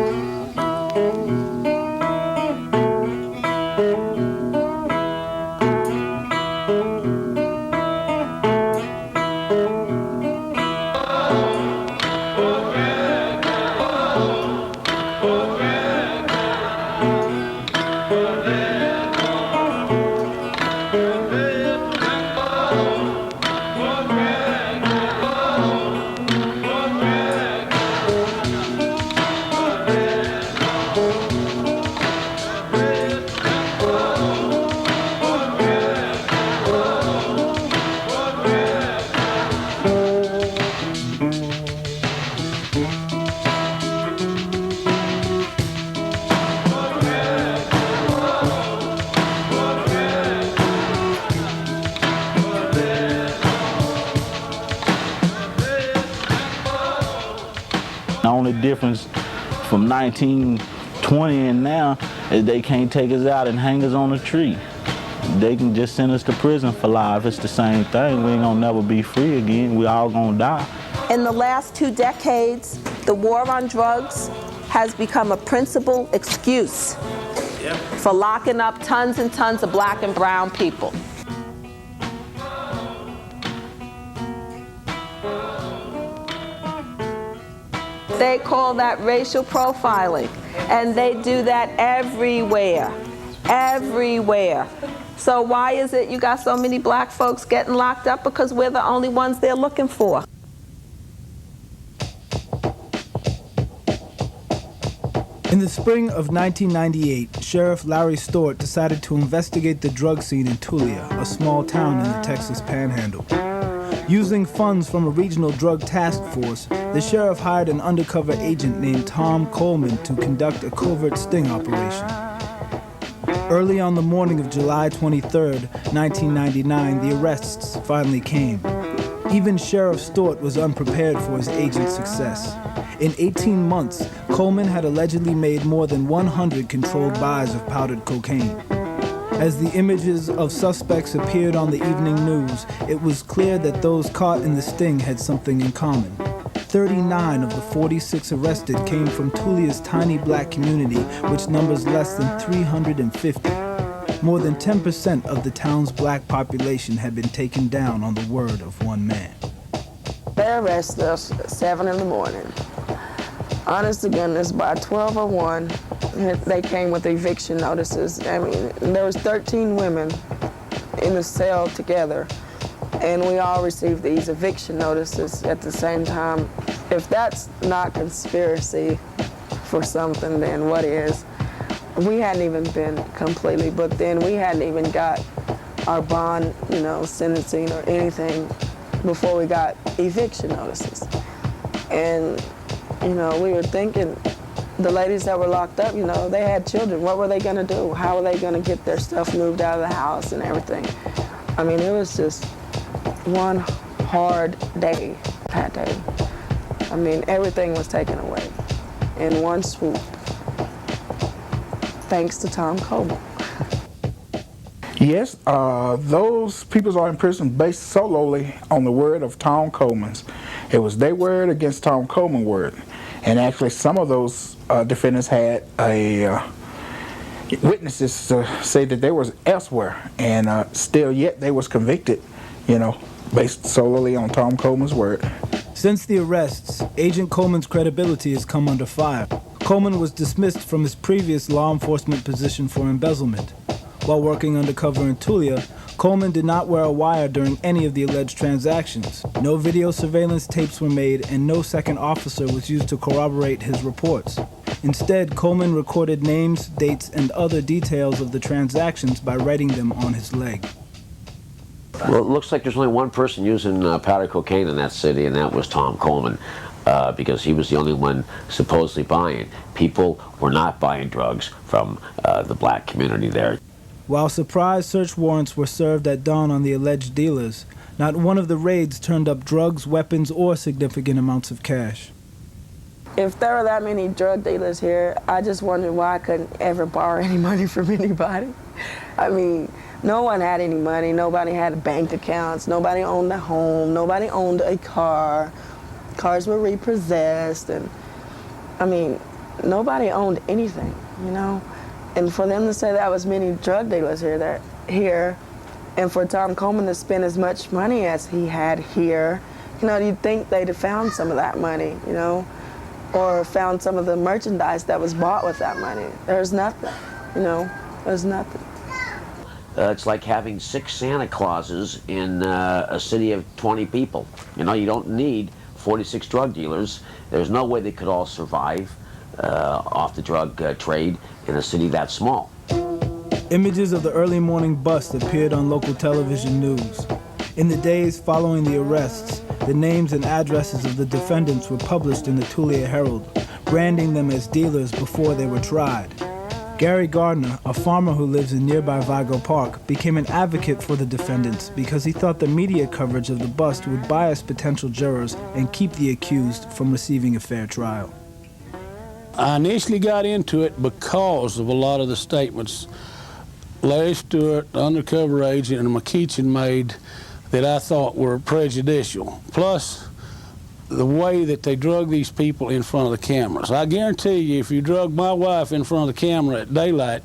difference from 1920 and now is they can't take us out and hang us on a tree. They can just send us to prison for life. It's the same thing. We ain't gonna never be free again. We all gonna die. In the last 2 decades, the war on drugs has become a principal excuse for locking up tons and tons of black and brown people. They call that racial profiling, and they do that everywhere, everywhere. So why is it you got so many black folks getting locked up? Because we're the only ones they're looking for. In the spring of 1998, Sheriff Larry Stewart decided to investigate the drug scene in Tulia, a small town in the Texas Panhandle. Using funds from a regional drug task force, the sheriff hired an undercover agent named Tom Coleman to conduct a covert sting operation. Early on the morning of July 23, 1999, the arrests finally came. Even Sheriff Stewart was unprepared for his agent's success. In 18 months, Coleman had allegedly made more than 100 controlled buys of powdered cocaine. As the images of suspects appeared on the evening news, it was clear that those caught in the sting had something in common. 39 of the 46 arrested came from Tulia's tiny black community, which numbers less than 350. More than 10% of the town's black population had been taken down on the word of one man. They arrested us at 7 in the morning. Honest to goodness, by 12:01, they came with eviction notices. I mean, there was 13 women in the cell together, and we all received these eviction notices at the same time. If that's not conspiracy for something, then what is? We hadn't even been completely booked in. We hadn't even got our bond, sentencing or anything before we got eviction notices. And, we were thinking, the ladies that were locked up, they had children. What were they gonna do? How were they gonna get their stuff moved out of the house and everything? I mean, it was just one hard day that day. I mean, everything was taken away in one swoop, thanks to Tom Coleman. Yes, those people are in prison based solely on the word of Tom Coleman's. It was their word against Tom Coleman's word. And actually some of those defendants had witnesses to say that they was elsewhere, and still yet they was convicted, based solely on Tom Coleman's word. Since the arrests, Agent Coleman's credibility has come under fire. Coleman was dismissed from his previous law enforcement position for embezzlement. While working undercover in Tulia, Coleman did not wear a wire during any of the alleged transactions. No video surveillance tapes were made, and no second officer was used to corroborate his reports. Instead, Coleman recorded names, dates, and other details of the transactions by writing them on his leg. Well, it looks like there's only one person using powdered cocaine in that city, and that was Tom Coleman, because he was the only one supposedly buying. People were not buying drugs from the black community there. While surprise search warrants were served at dawn on the alleged dealers, not one of the raids turned up drugs, weapons, or significant amounts of cash. If there were that many drug dealers here, I just wondered why I couldn't ever borrow any money from anybody. I mean, no one had any money. Nobody had bank accounts. Nobody owned a home. Nobody owned a car. Cars were repossessed. And, I mean, nobody owned anything, And for them to say that was many drug dealers here, and for Tom Coleman to spend as much money as he had here, you'd think they'd have found some of that money, or found some of the merchandise that was bought with that money. There's nothing, there's nothing. It's like having 6 Santa Clauses in a city of 20 people. You don't need 46 drug dealers. There's no way they could all survive off the drug trade in a city that small. Images of the early morning bust appeared on local television news. In the days following the arrests, the names and addresses of the defendants were published in the Tulia Herald, branding them as dealers before they were tried. Gary Gardner, a farmer who lives in nearby Vigo Park, became an advocate for the defendants because he thought the media coverage of the bust would bias potential jurors and keep the accused from receiving a fair trial. I initially got into it because of a lot of the statements Larry Stewart, the undercover agent, and McKeachin made that I thought were prejudicial. Plus, the way that they drug these people in front of the cameras. I guarantee you, if you drug my wife in front of the camera at daylight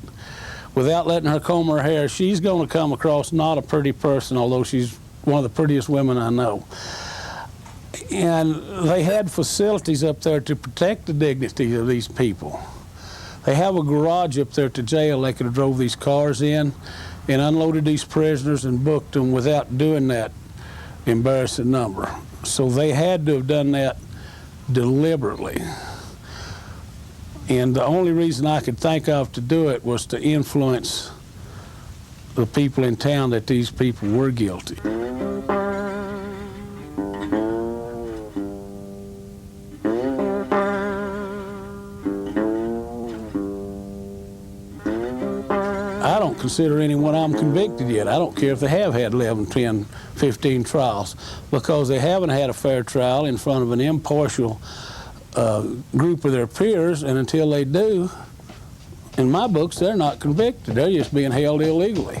without letting her comb her hair, she's going to come across not a pretty person, although she's one of the prettiest women I know. And they had facilities up there to protect the dignity of these people. They have a garage up there at the jail they could have drove these cars in and unloaded these prisoners and booked them without doing that embarrassing number. So they had to have done that deliberately. And the only reason I could think of to do it was to influence the people in town that these people were guilty. I don't consider anyone I'm convicted yet. I don't care if they have had 11, 10, 15 trials, because they haven't had a fair trial in front of an impartial group of their peers, and until they do, in my books, they're not convicted. They're just being held illegally.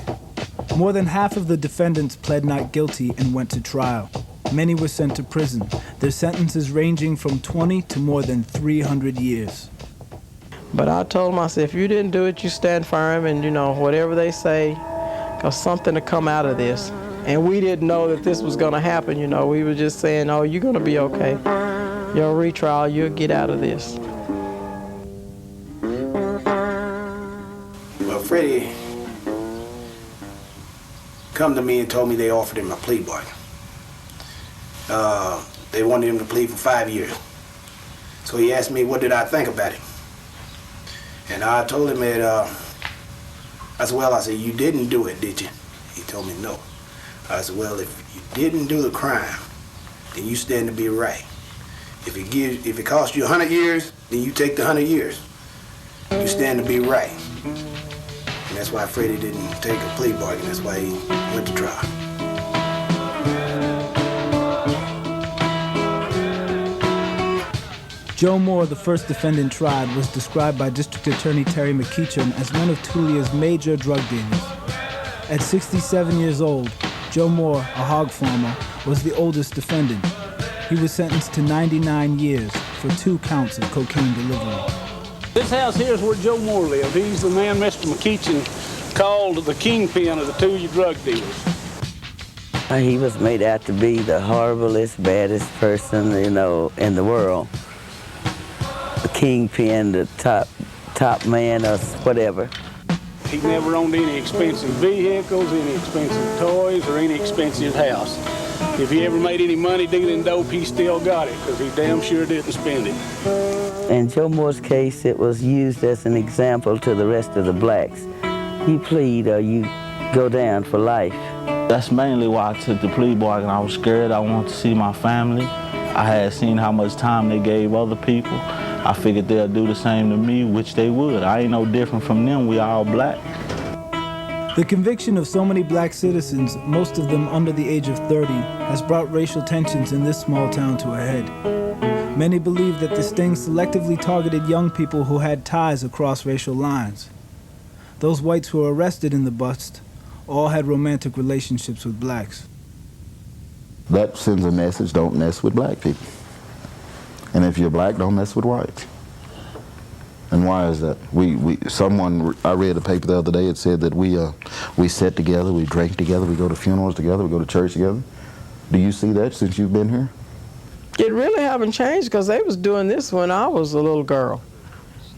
More than half of the defendants pled not guilty and went to trial. Many were sent to prison, their sentences ranging from 20 to more than 300 years. But I told him, I said, if you didn't do it, you stand firm, and, you know, whatever they say, because something to come out of this. And we didn't know that this was going to happen, you know. We were just saying, oh, you're going to be okay. Your retrial, you'll get out of this. Well, Freddie come to me and told me they offered him a plea bargain. They wanted him to plead for 5 years. So he asked me, what did I think about it? And I told him that, I said, well, you didn't do it, did you? He told me no. I said, well, if you didn't do the crime, then you stand to be right. If it costs you 100 years, then you take the 100 years. You stand to be right. And that's why Freddie didn't take a plea bargain. That's why he went to trial. Joe Moore, the first defendant tried, was described by District Attorney Terry McKeachin as one of Tulia's major drug dealers. At 67 years old, Joe Moore, a hog farmer, was the oldest defendant. He was sentenced to 99 years for 2 counts of cocaine delivery. This house here is where Joe Moore lived. He's the man Mr. McKeachin called the kingpin of the Tulia drug dealers. He was made out to be the horriblest, baddest person, you know, in the world. The kingpin, the top man, or whatever. He never owned any expensive vehicles, any expensive toys, or any expensive house. If he ever made any money dealing dope, he still got it, because he damn sure didn't spend it. In Joe Moore's case, it was used as an example to the rest of the blacks. You plead or you go down for life. That's mainly why I took the plea bargain. I was scared. I wanted to see my family. I had seen how much time they gave other people. I figured they'll do the same to me, which they would. I ain't no different from them. We all black. The conviction of so many black citizens, most of them under the age of 30, has brought racial tensions in this small town to a head. Many believe that the sting selectively targeted young people who had ties across racial lines. Those whites who were arrested in the bust all had romantic relationships with blacks. That sends a message: don't mess with black people. And if you're black, don't mess with whites. And why is that? I read a paper the other day. It said that we sit together, we drink together, we go to funerals together, we go to church together. Do you see that since you've been here? It really haven't changed, because they was doing this when I was a little girl.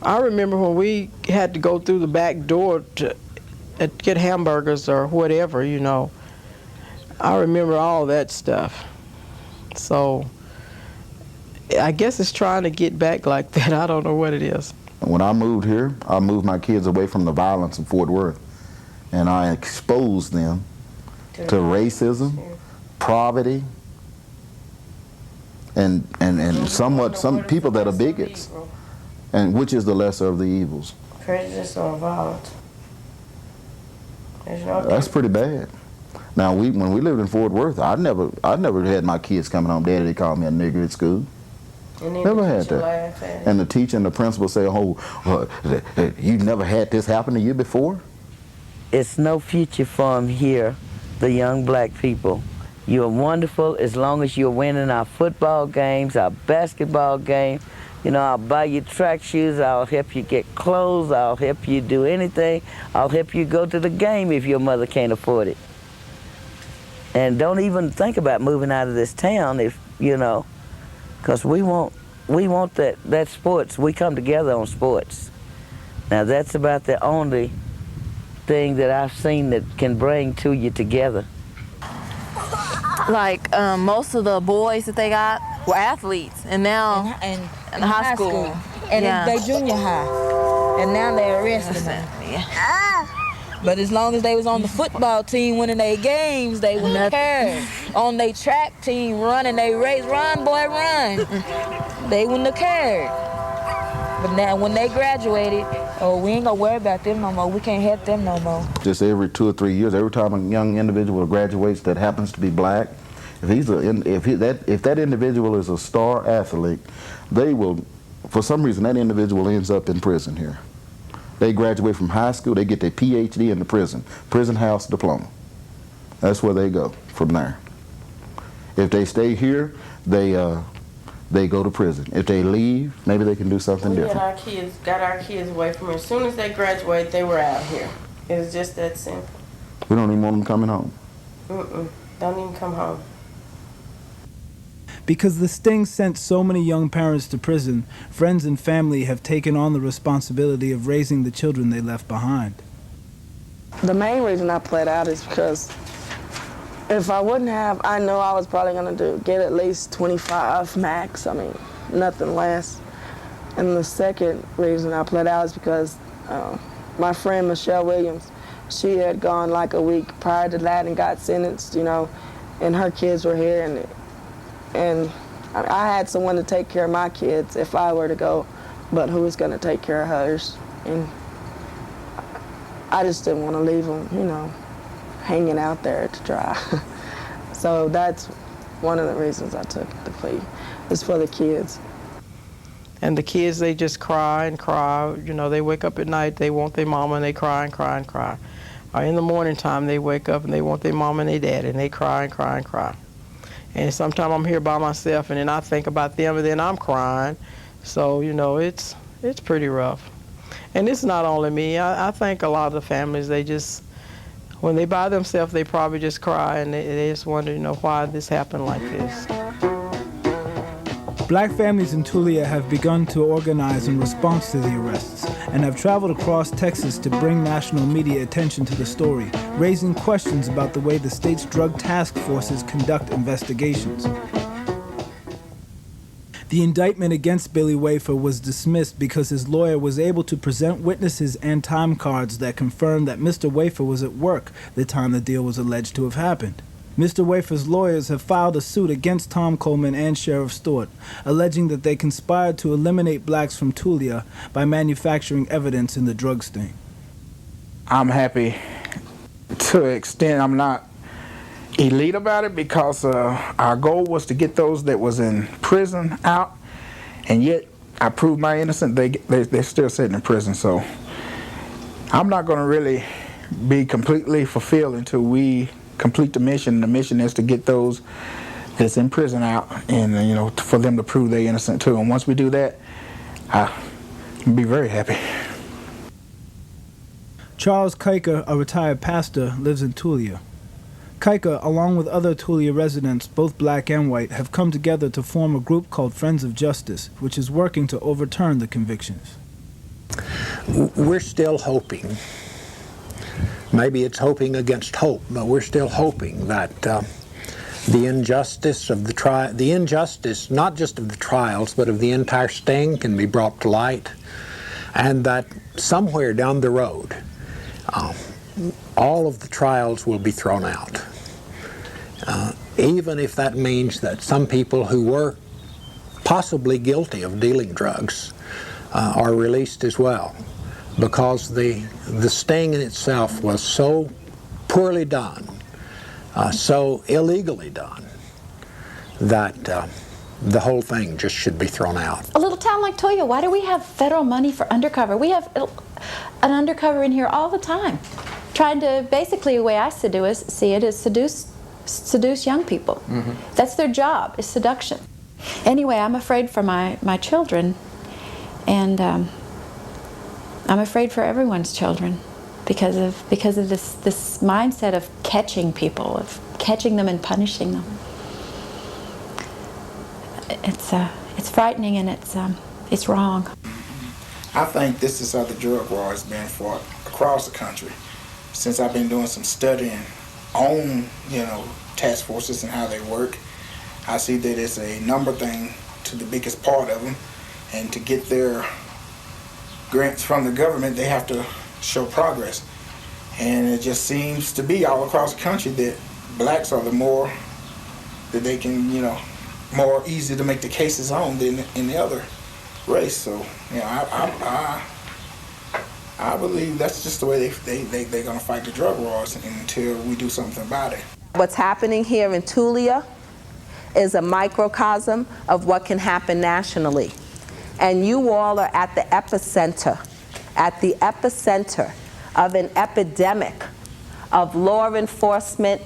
I remember when we had to go through the back door to get hamburgers or whatever, you know. I remember all that stuff. So I guess it's trying to get back like that. I don't know what it is. When I moved here, I moved my kids away from the violence in Fort Worth, and I exposed them to racism, poverty, and some people that are bigots, and which is the lesser of the evils? Prejudice or violence. That's pretty bad. Now, when we lived in Fort Worth, I never had my kids coming home, Daddy, they called me a nigger at school. Never had that. And the teacher and the principal say, oh, you never had this happen to you before? It's no future for them here, the young black people. You're wonderful as long as you're winning our football games, our basketball games. You know, I'll buy you track shoes, I'll help you get clothes, I'll help you do anything. I'll help you go to the game if your mother can't afford it. And don't even think about moving out of this town if, you know, because we want that sports. We come together on sports. Now that's about the only thing that I've seen that can bring two you together. Like most of the boys that they got were athletes, and now in high school. And they junior high, and now they're arresting them. But as long as they was on the football team winning their games, they wouldn't care. On their track team running their race, run boy run, they wouldn't have cared. But now when they graduated, oh, we ain't gonna worry about them no more. We can't help them no more. Just every 2 or 3 years, every time a young individual graduates that happens to be black, if that individual is a star athlete, they will, for some reason, that individual ends up in prison here. They graduate from high school, they get their PhD in the prison house diploma. That's where they go from there. If they stay here, they go to prison. If they leave, maybe they can do something different. Got our kids away from here. As soon as they graduate, they were out here. It was just that simple. We don't even want them coming home. Don't even come home. Because the sting sent so many young parents to prison, friends and family have taken on the responsibility of raising the children they left behind. The main reason I played out is because if I wouldn't have, I know I was probably going to get at least 25 max. I mean, nothing less. And the second reason I played out is because my friend Michelle Williams, she had gone like a week prior to that and got sentenced, you know, and her kids were here, and I had someone to take care of my kids if I were to go, but who was going to take care of hers? And I just didn't want to leave them, you know, hanging out there to dry. So that's one of the reasons I took the plea, is for the kids. And the kids, they just cry and cry. You know, they wake up at night, they want their mama, and they cry and cry and cry. Or in the morning time, they wake up and they want their mama and their dad, and they cry and cry and cry. And sometimes I'm here by myself, and then I think about them, and then I'm crying. So, you know, it's pretty rough. And it's not only me. I think a lot of the families, they just, when they by themselves, they probably just cry, and they just wonder, you know, why this happened like this. Black families in Tulia have begun to organize in response to the arrests and have traveled across Texas to bring national media attention to the story, raising questions about the way the state's drug task forces conduct investigations. The indictment against Billy Wafer was dismissed because his lawyer was able to present witnesses and time cards that confirmed that Mr. Wafer was at work the time the deal was alleged to have happened. Mr. Wafer's lawyers have filed a suit against Tom Coleman and Sheriff Stewart, alleging that they conspired to eliminate blacks from Tulia by manufacturing evidence in the drug sting. I'm happy to an extent. I'm not elite about it because our goal was to get those that was in prison out, and yet I proved my innocence. They're still sitting in prison, so I'm not going to really be completely fulfilled until we complete the mission. The mission is to get those that's in prison out, and you know, for them to prove they're innocent too. And once we do that, I'll be very happy. Charles Kuyker, a retired pastor, lives in Tulia. Kuyker, along with other Tulia residents, both black and white, have come together to form a group called Friends of Justice, which is working to overturn the convictions. We're still hoping. Maybe it's hoping against hope, but we're still hoping that the injustice of the injustice not just of the trials, but of the entire sting can be brought to light, and that somewhere down the road, all of the trials will be thrown out, even if that means that some people who were possibly guilty of dealing drugs are released as well, because the sting in itself was so poorly done, so illegally done, that the whole thing just should be thrown out. A little town like Toya, why do we have federal money for undercover? We have an undercover in here all the time, trying to, basically the way I see it is seduce young people. That's their job, is seduction. Anyway, I'm afraid for my children, and I'm afraid for everyone's children because of this mindset of catching people, of catching them and punishing them. It's frightening, and it's wrong. I think this is how the drug war has been fought across the country. Since I've been doing some studying on, task forces and how they work, I see that it's a number thing to the biggest part of them, and to get their grants from the government, they have to show progress. And it just seems to be all across the country that blacks are the more that they can, more easy to make the cases on than in the other race. So, I believe that's just the way they're going to fight the drug wars until we do something about it. What's happening here in Tulia is a microcosm of what can happen nationally. And you all are at the epicenter of an epidemic of law enforcement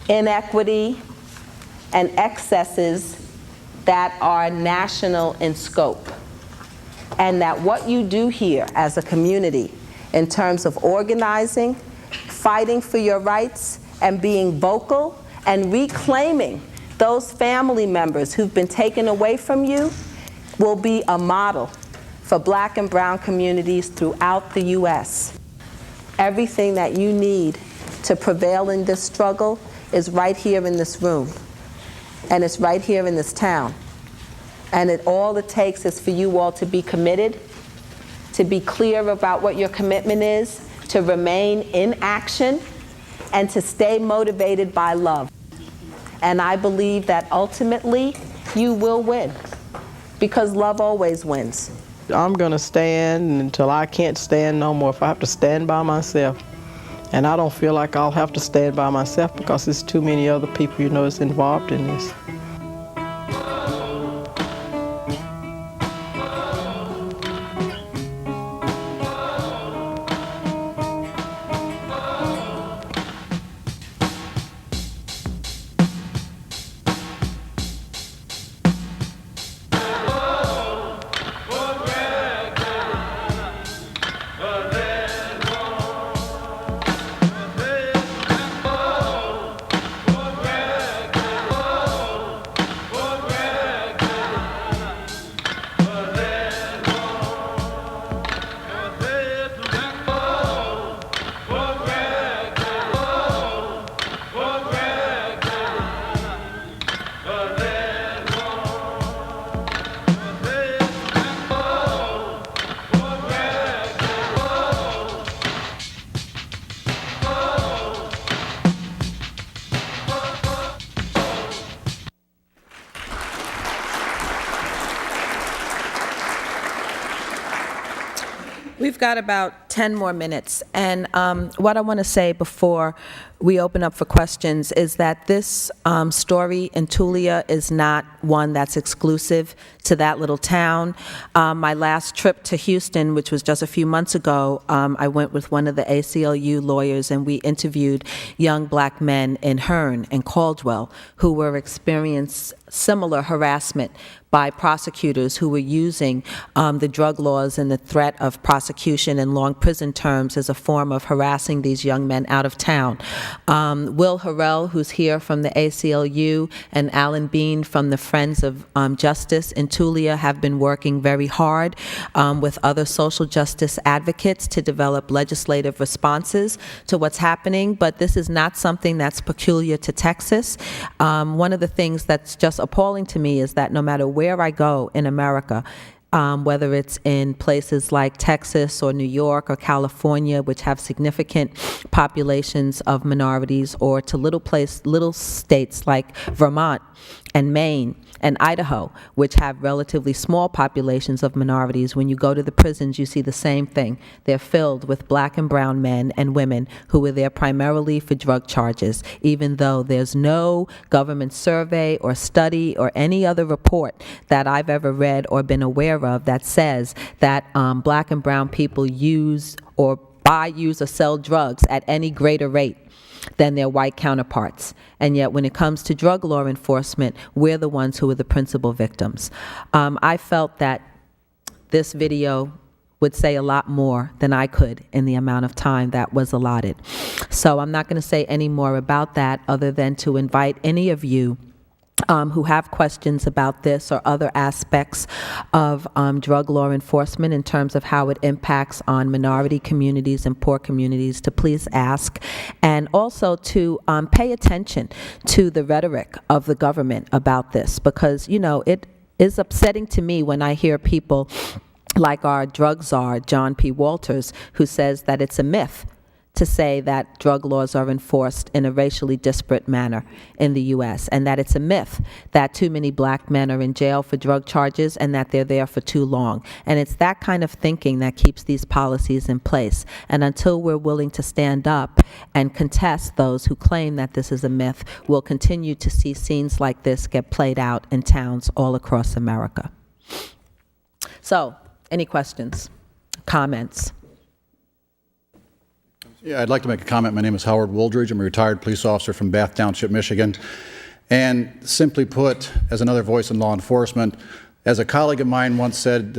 inequity and excesses that are national in scope. And that what you do here as a community in terms of organizing, fighting for your rights, and being vocal and reclaiming those family members who've been taken away from you will be a model for black and brown communities throughout the U.S. Everything that you need to prevail in this struggle is right here in this room, and it's right here in this town. And all it takes is for you all to be committed, to be clear about what your commitment is, to remain in action, and to stay motivated by love. And I believe that ultimately you will win, because love always wins. I'm going to stand until I can't stand no more, if I have to stand by myself. And I don't feel like I'll have to stand by myself, because there's too many other people that's involved in this. We've got about 10 more minutes, and what I want to say before we open up for questions is that this story in Tulia is not one that's exclusive to that little town. My last trip to Houston, which was just a few months ago, I went with one of the ACLU lawyers, and we interviewed young black men in Hearn and Caldwell who were experiencing similar harassment by prosecutors who were using the drug laws and the threat of prosecution and long prison terms as a form of harassing these young men out of town. Will Harrell, who's here from the ACLU, and Alan Bean from the Friends of Justice in Tulia have been working very hard with other social justice advocates to develop legislative responses to what's happening, but this is not something that's peculiar to Texas. One of the things that's just appalling to me is that no matter where I go in America, whether it's in places like Texas or New York or California, which have significant populations of minorities, or to little states like Vermont, and Maine and Idaho, which have relatively small populations of minorities, when you go to the prisons, you see the same thing. They're filled with black and brown men and women who were there primarily for drug charges, even though there's no government survey or study or any other report that I've ever read or been aware of that says that black and brown people use or sell drugs at any greater rate than their white counterparts. And yet when it comes to drug law enforcement, we're the ones who are the principal victims. I felt that this video would say a lot more than I could in the amount of time that was allotted. So I'm not going to say any more about that other than to invite any of you who have questions about this or other aspects of drug law enforcement in terms of how it impacts on minority communities and poor communities to please ask, and also to pay attention to the rhetoric of the government about this, because, you know, it is upsetting to me when I hear people like our drug czar, John P. Walters, who says that it's a myth to say that drug laws are enforced in a racially disparate manner in the U.S., and that it's a myth that too many black men are in jail for drug charges and that they're there for too long. And it's that kind of thinking that keeps these policies in place. And until we're willing to stand up and contest those who claim that this is a myth, we'll continue to see scenes like this get played out in towns all across America. So, any questions, comments? Yeah, I'd like to make a comment. My name is Howard Wooldridge. I'm a retired police officer from Bath Township, Michigan. And simply put, as another voice in law enforcement, as a colleague of mine once said,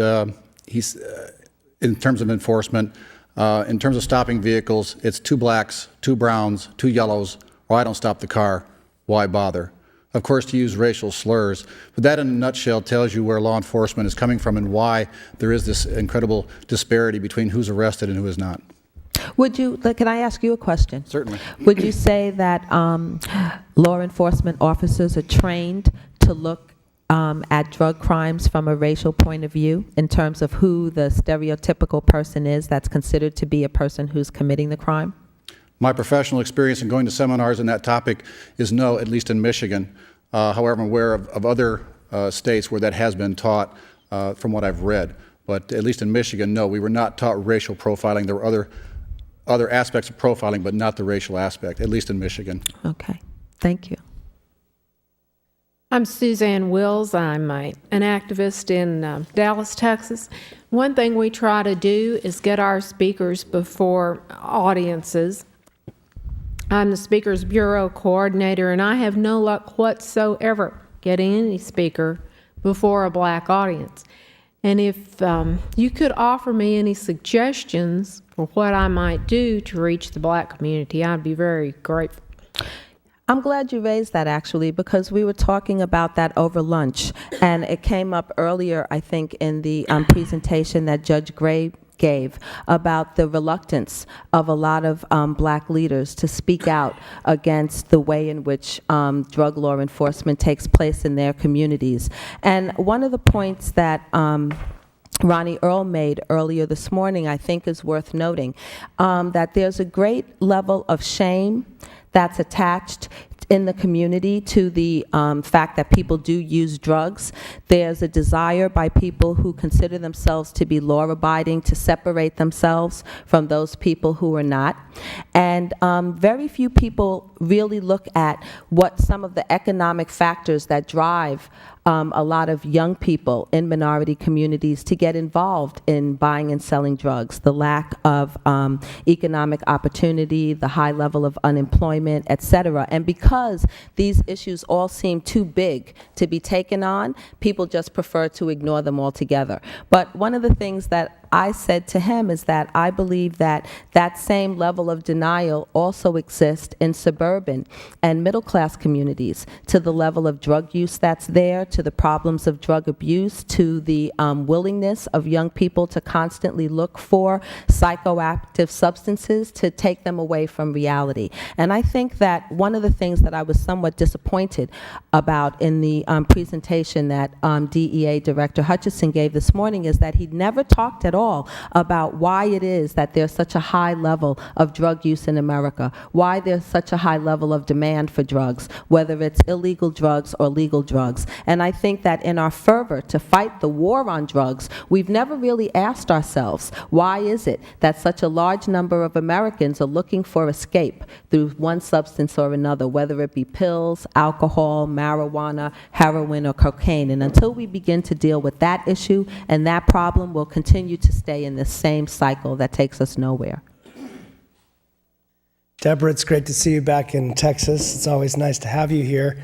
in terms of enforcement, in terms of stopping vehicles, it's 2 blacks, 2 browns, 2 yellows, or I don't stop the car. Why bother? Of course, to use racial slurs. But that in a nutshell tells you where law enforcement is coming from and why there is this incredible disparity between who's arrested and who is not. Would you, can I ask you a question? Certainly. Would you say that law enforcement officers are trained to look at drug crimes from a racial point of view in terms of who the stereotypical person is that's considered to be a person who's committing the crime? My professional experience in going to seminars on that topic is no, at least in Michigan. However, I'm aware of other states where that has been taught from what I've read. But at least in Michigan, no, we were not taught racial profiling. There were other aspects of profiling, but not the racial aspect, at least in Michigan. Okay, thank you. I'm Suzanne Wills. I'm an activist in Dallas, Texas. One thing we try to do is get our speakers before audiences. I'm the Speakers Bureau Coordinator, and I have no luck whatsoever getting any speaker before a black audience. And if you could offer me any suggestions for what I might do to reach the black community, I'd be very grateful. I'm glad you raised that, actually, because we were talking about that over lunch, and it came up earlier, I think, in the presentation that Judge Gray gave about the reluctance of a lot of black leaders to speak out against the way in which drug law enforcement takes place in their communities. And one of the points that Ronnie Earl made earlier this morning, I think, is worth noting, that there's a great level of shame that's attached in the community to the fact that people do use drugs. There's a desire by people who consider themselves to be law-abiding to separate themselves from those people who are not. And very few people really look at what some of the economic factors that drive a lot of young people in minority communities to get involved in buying and selling drugs, the lack of economic opportunity, the high level of unemployment, et cetera. And because these issues all seem too big to be taken on, people just prefer to ignore them altogether. But one of the things that I said to him is that I believe that that same level of denial also exists in suburban and middle-class communities, to the level of drug use that's there, to the problems of drug abuse, to the willingness of young people to constantly look for psychoactive substances to take them away from reality. And I think that one of the things that I was somewhat disappointed about in the presentation that DEA Director Hutchison gave this morning is that he never talked at all all about why it is that there's such a high level of drug use in America, why there's such a high level of demand for drugs, whether it's illegal drugs or legal drugs. And I think that in our fervor to fight the war on drugs, we've never really asked ourselves, why is it that such a large number of Americans are looking for escape through one substance or another, whether it be pills, alcohol, marijuana, heroin, or cocaine. And until we begin to deal with that issue and that problem, we'll continue to stay in the same cycle that takes us nowhere. Deborah, it's great to see you back in Texas. It's always nice to have you here.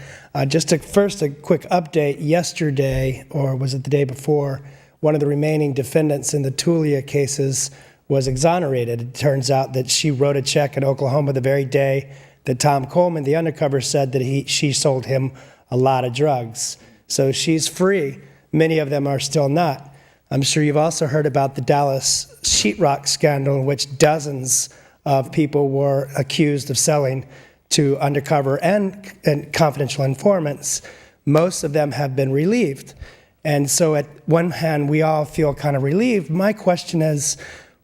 Just first, a quick update. Yesterday, or was it the day before, one of the remaining defendants in the Tulia cases was exonerated. It turns out that she wrote a check in Oklahoma the very day that Tom Coleman, the undercover, said that she sold him a lot of drugs. So she's free. Many of them are still not. I'm sure you've also heard about the Dallas sheetrock scandal in which dozens of people were accused of selling to undercover and confidential informants. Most of them have been relieved. And so at one hand, we all feel kind of relieved. My question is,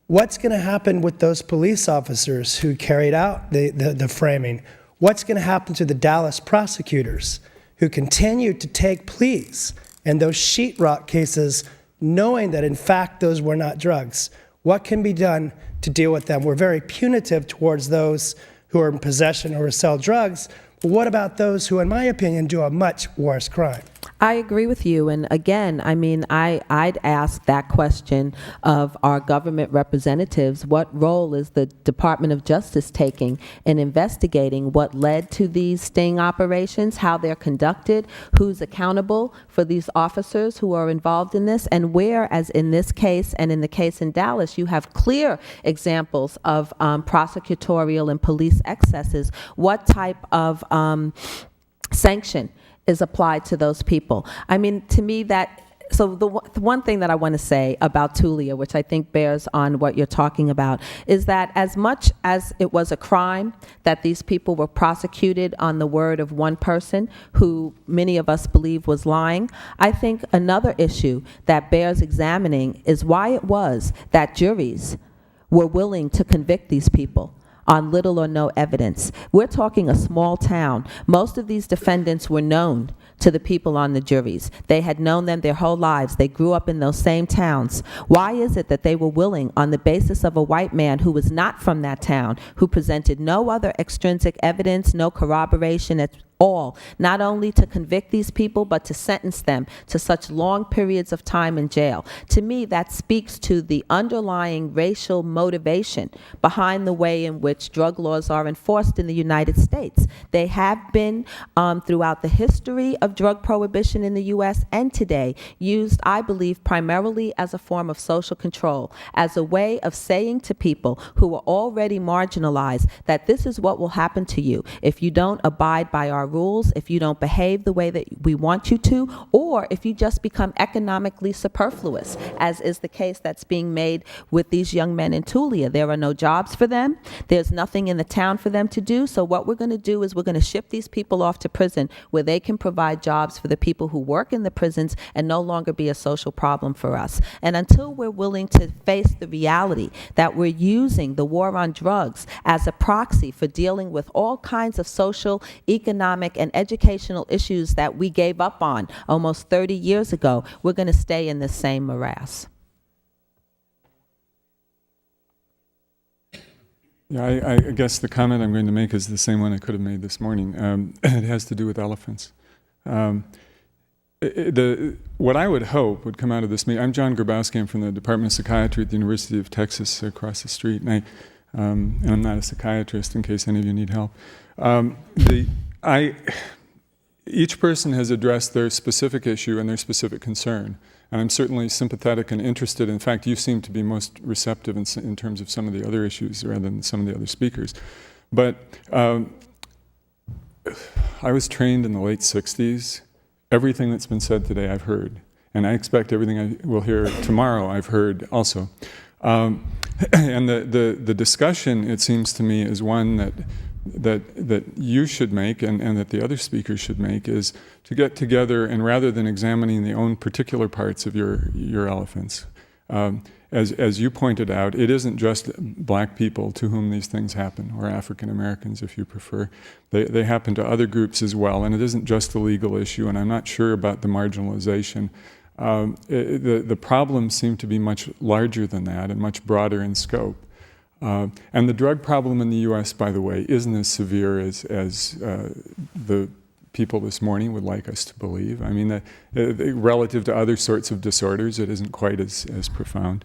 what's going to happen with those police officers who carried out the framing? What's going to happen to the Dallas prosecutors who continue to take pleas in those sheetrock cases, knowing that in fact those were not drugs? What can be done to deal with them? We're very punitive towards those who are in possession or sell drugs, but what about those who, in my opinion, do a much worse crime? I agree with you. And again, I mean, I'd ask that question of our government representatives. What role is the Department of Justice taking in investigating what led to these sting operations, how they're conducted, who's accountable for these officers who are involved in this, and where, as in this case and in the case in Dallas, you have clear examples of prosecutorial and police excesses, what type of sanction is applied to those people. I mean, to me, so the one thing that I want to say about Tulia, which I think bears on what you're talking about, is that as much as it was a crime that these people were prosecuted on the word of one person who many of us believe was lying, I think another issue that bears examining is why it was that juries were willing to convict these people on little or no evidence. We're talking a small town. Most of these defendants were known to the people on the juries. They had known them their whole lives. They grew up in those same towns. Why is it that they were willing, on the basis of a white man who was not from that town, who presented no other extrinsic evidence, no corroboration at all, not only to convict these people, but to sentence them to such long periods of time in jail? To me, that speaks to the underlying racial motivation behind the way in which drug laws are enforced in the United States. They have been, throughout the history of drug prohibition in the U.S. and today, used, I believe, primarily as a form of social control, as a way of saying to people who are already marginalized that this is what will happen to you if you don't abide by our rules, if you don't behave the way that we want you to, or if you just become economically superfluous, as is the case that's being made with these young men in Tulia. There are no jobs for them. There's nothing in the town for them to do. So what we're going to do is we're going to ship these people off to prison where they can provide jobs for the people who work in the prisons and no longer be a social problem for us. And until we're willing to face the reality that we're using the war on drugs as a proxy for dealing with all kinds of social, economic, and educational issues that we gave up on almost 30 years ago, we're going to stay in the same morass. Yeah, I guess the comment I'm going to make is the same one I could have made this morning. It has to do with elephants. What I would hope would come out of this meeting, I'm John Grabowski, I'm from the Department of Psychiatry at the University of Texas across the street, and I'm not a psychiatrist in case any of you need help. Each person has addressed their specific issue and their specific concern, and I'm certainly sympathetic and interested. In fact, you seem to be most receptive in terms of some of the other issues rather than some of the other speakers. But I was trained in the late 60s. Everything that's been said today I've heard, and I expect everything I will hear tomorrow I've heard also. And the discussion, it seems to me, is one that you should make and that the other speakers should make, is to get together and rather than examining the own particular parts of your elephants, As you pointed out, it isn't just black people to whom these things happen, or African Americans if you prefer. They happen to other groups as well, and it isn't just a legal issue, and I'm not sure about the marginalization. The problems seem to be much larger than that and much broader in scope. And the drug problem in the U.S., by the way, isn't as severe as the people this morning would like us to believe. I mean, relative to other sorts of disorders, it isn't quite as profound.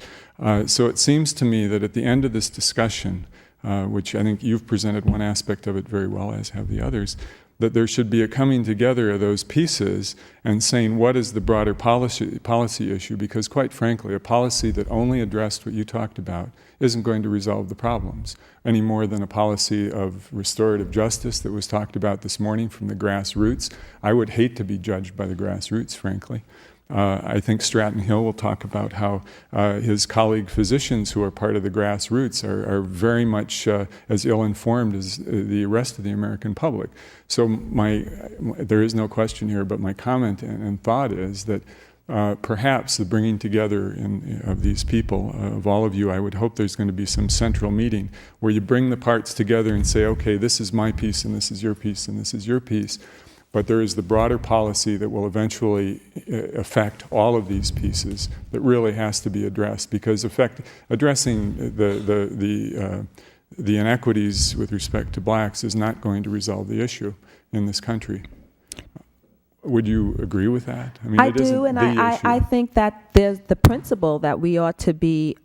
So it seems to me that at the end of this discussion, which I think you've presented one aspect of it very well, as have the others, that there should be a coming together of those pieces and saying what is the broader policy issue, because quite frankly, a policy that only addressed what you talked about isn't going to resolve the problems any more than a policy of restorative justice that was talked about this morning from the grassroots. I would hate to be judged by the grassroots, frankly. I think Stratton Hill will talk about how his colleague physicians who are part of the grassroots are very much as ill-informed as the rest of the American public. So there is no question here, but my comment and thought is that perhaps the bringing together of these people, of all of you, I would hope there's going to be some central meeting where you bring the parts together and say, okay, this is my piece and this is your piece and this is your piece. But there is the broader policy that will eventually affect all of these pieces that really has to be addressed, because addressing the inequities with respect to blacks is not going to resolve the issue in this country. Would you agree with that? mean, I do, and I think that there's the principle that we ought to be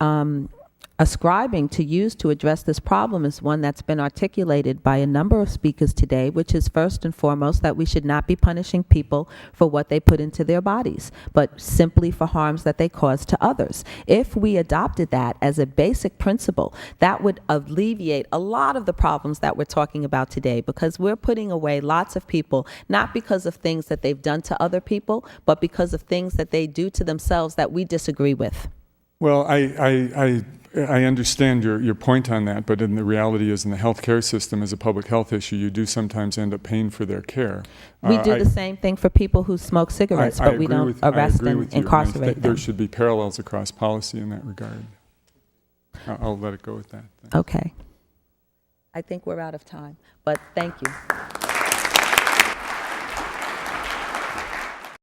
ascribing to use to address this problem is one that's been articulated by a number of speakers today, which is first and foremost that we should not be punishing people for what they put into their bodies, but simply for harms that they cause to others. If we adopted that as a basic principle, that would alleviate a lot of the problems that we're talking about today, because we're putting away lots of people, not because of things that they've done to other people, but because of things that they do to themselves that we disagree with. Well, I understand your point on that, but in the reality is in the healthcare system as a public health issue, you do sometimes end up paying for their care. We do the same thing for people who smoke cigarettes, but we don't arrest and incarcerate them. There should be parallels across policy in that regard. I'll let it go with that. Okay. I think we're out of time, but thank you.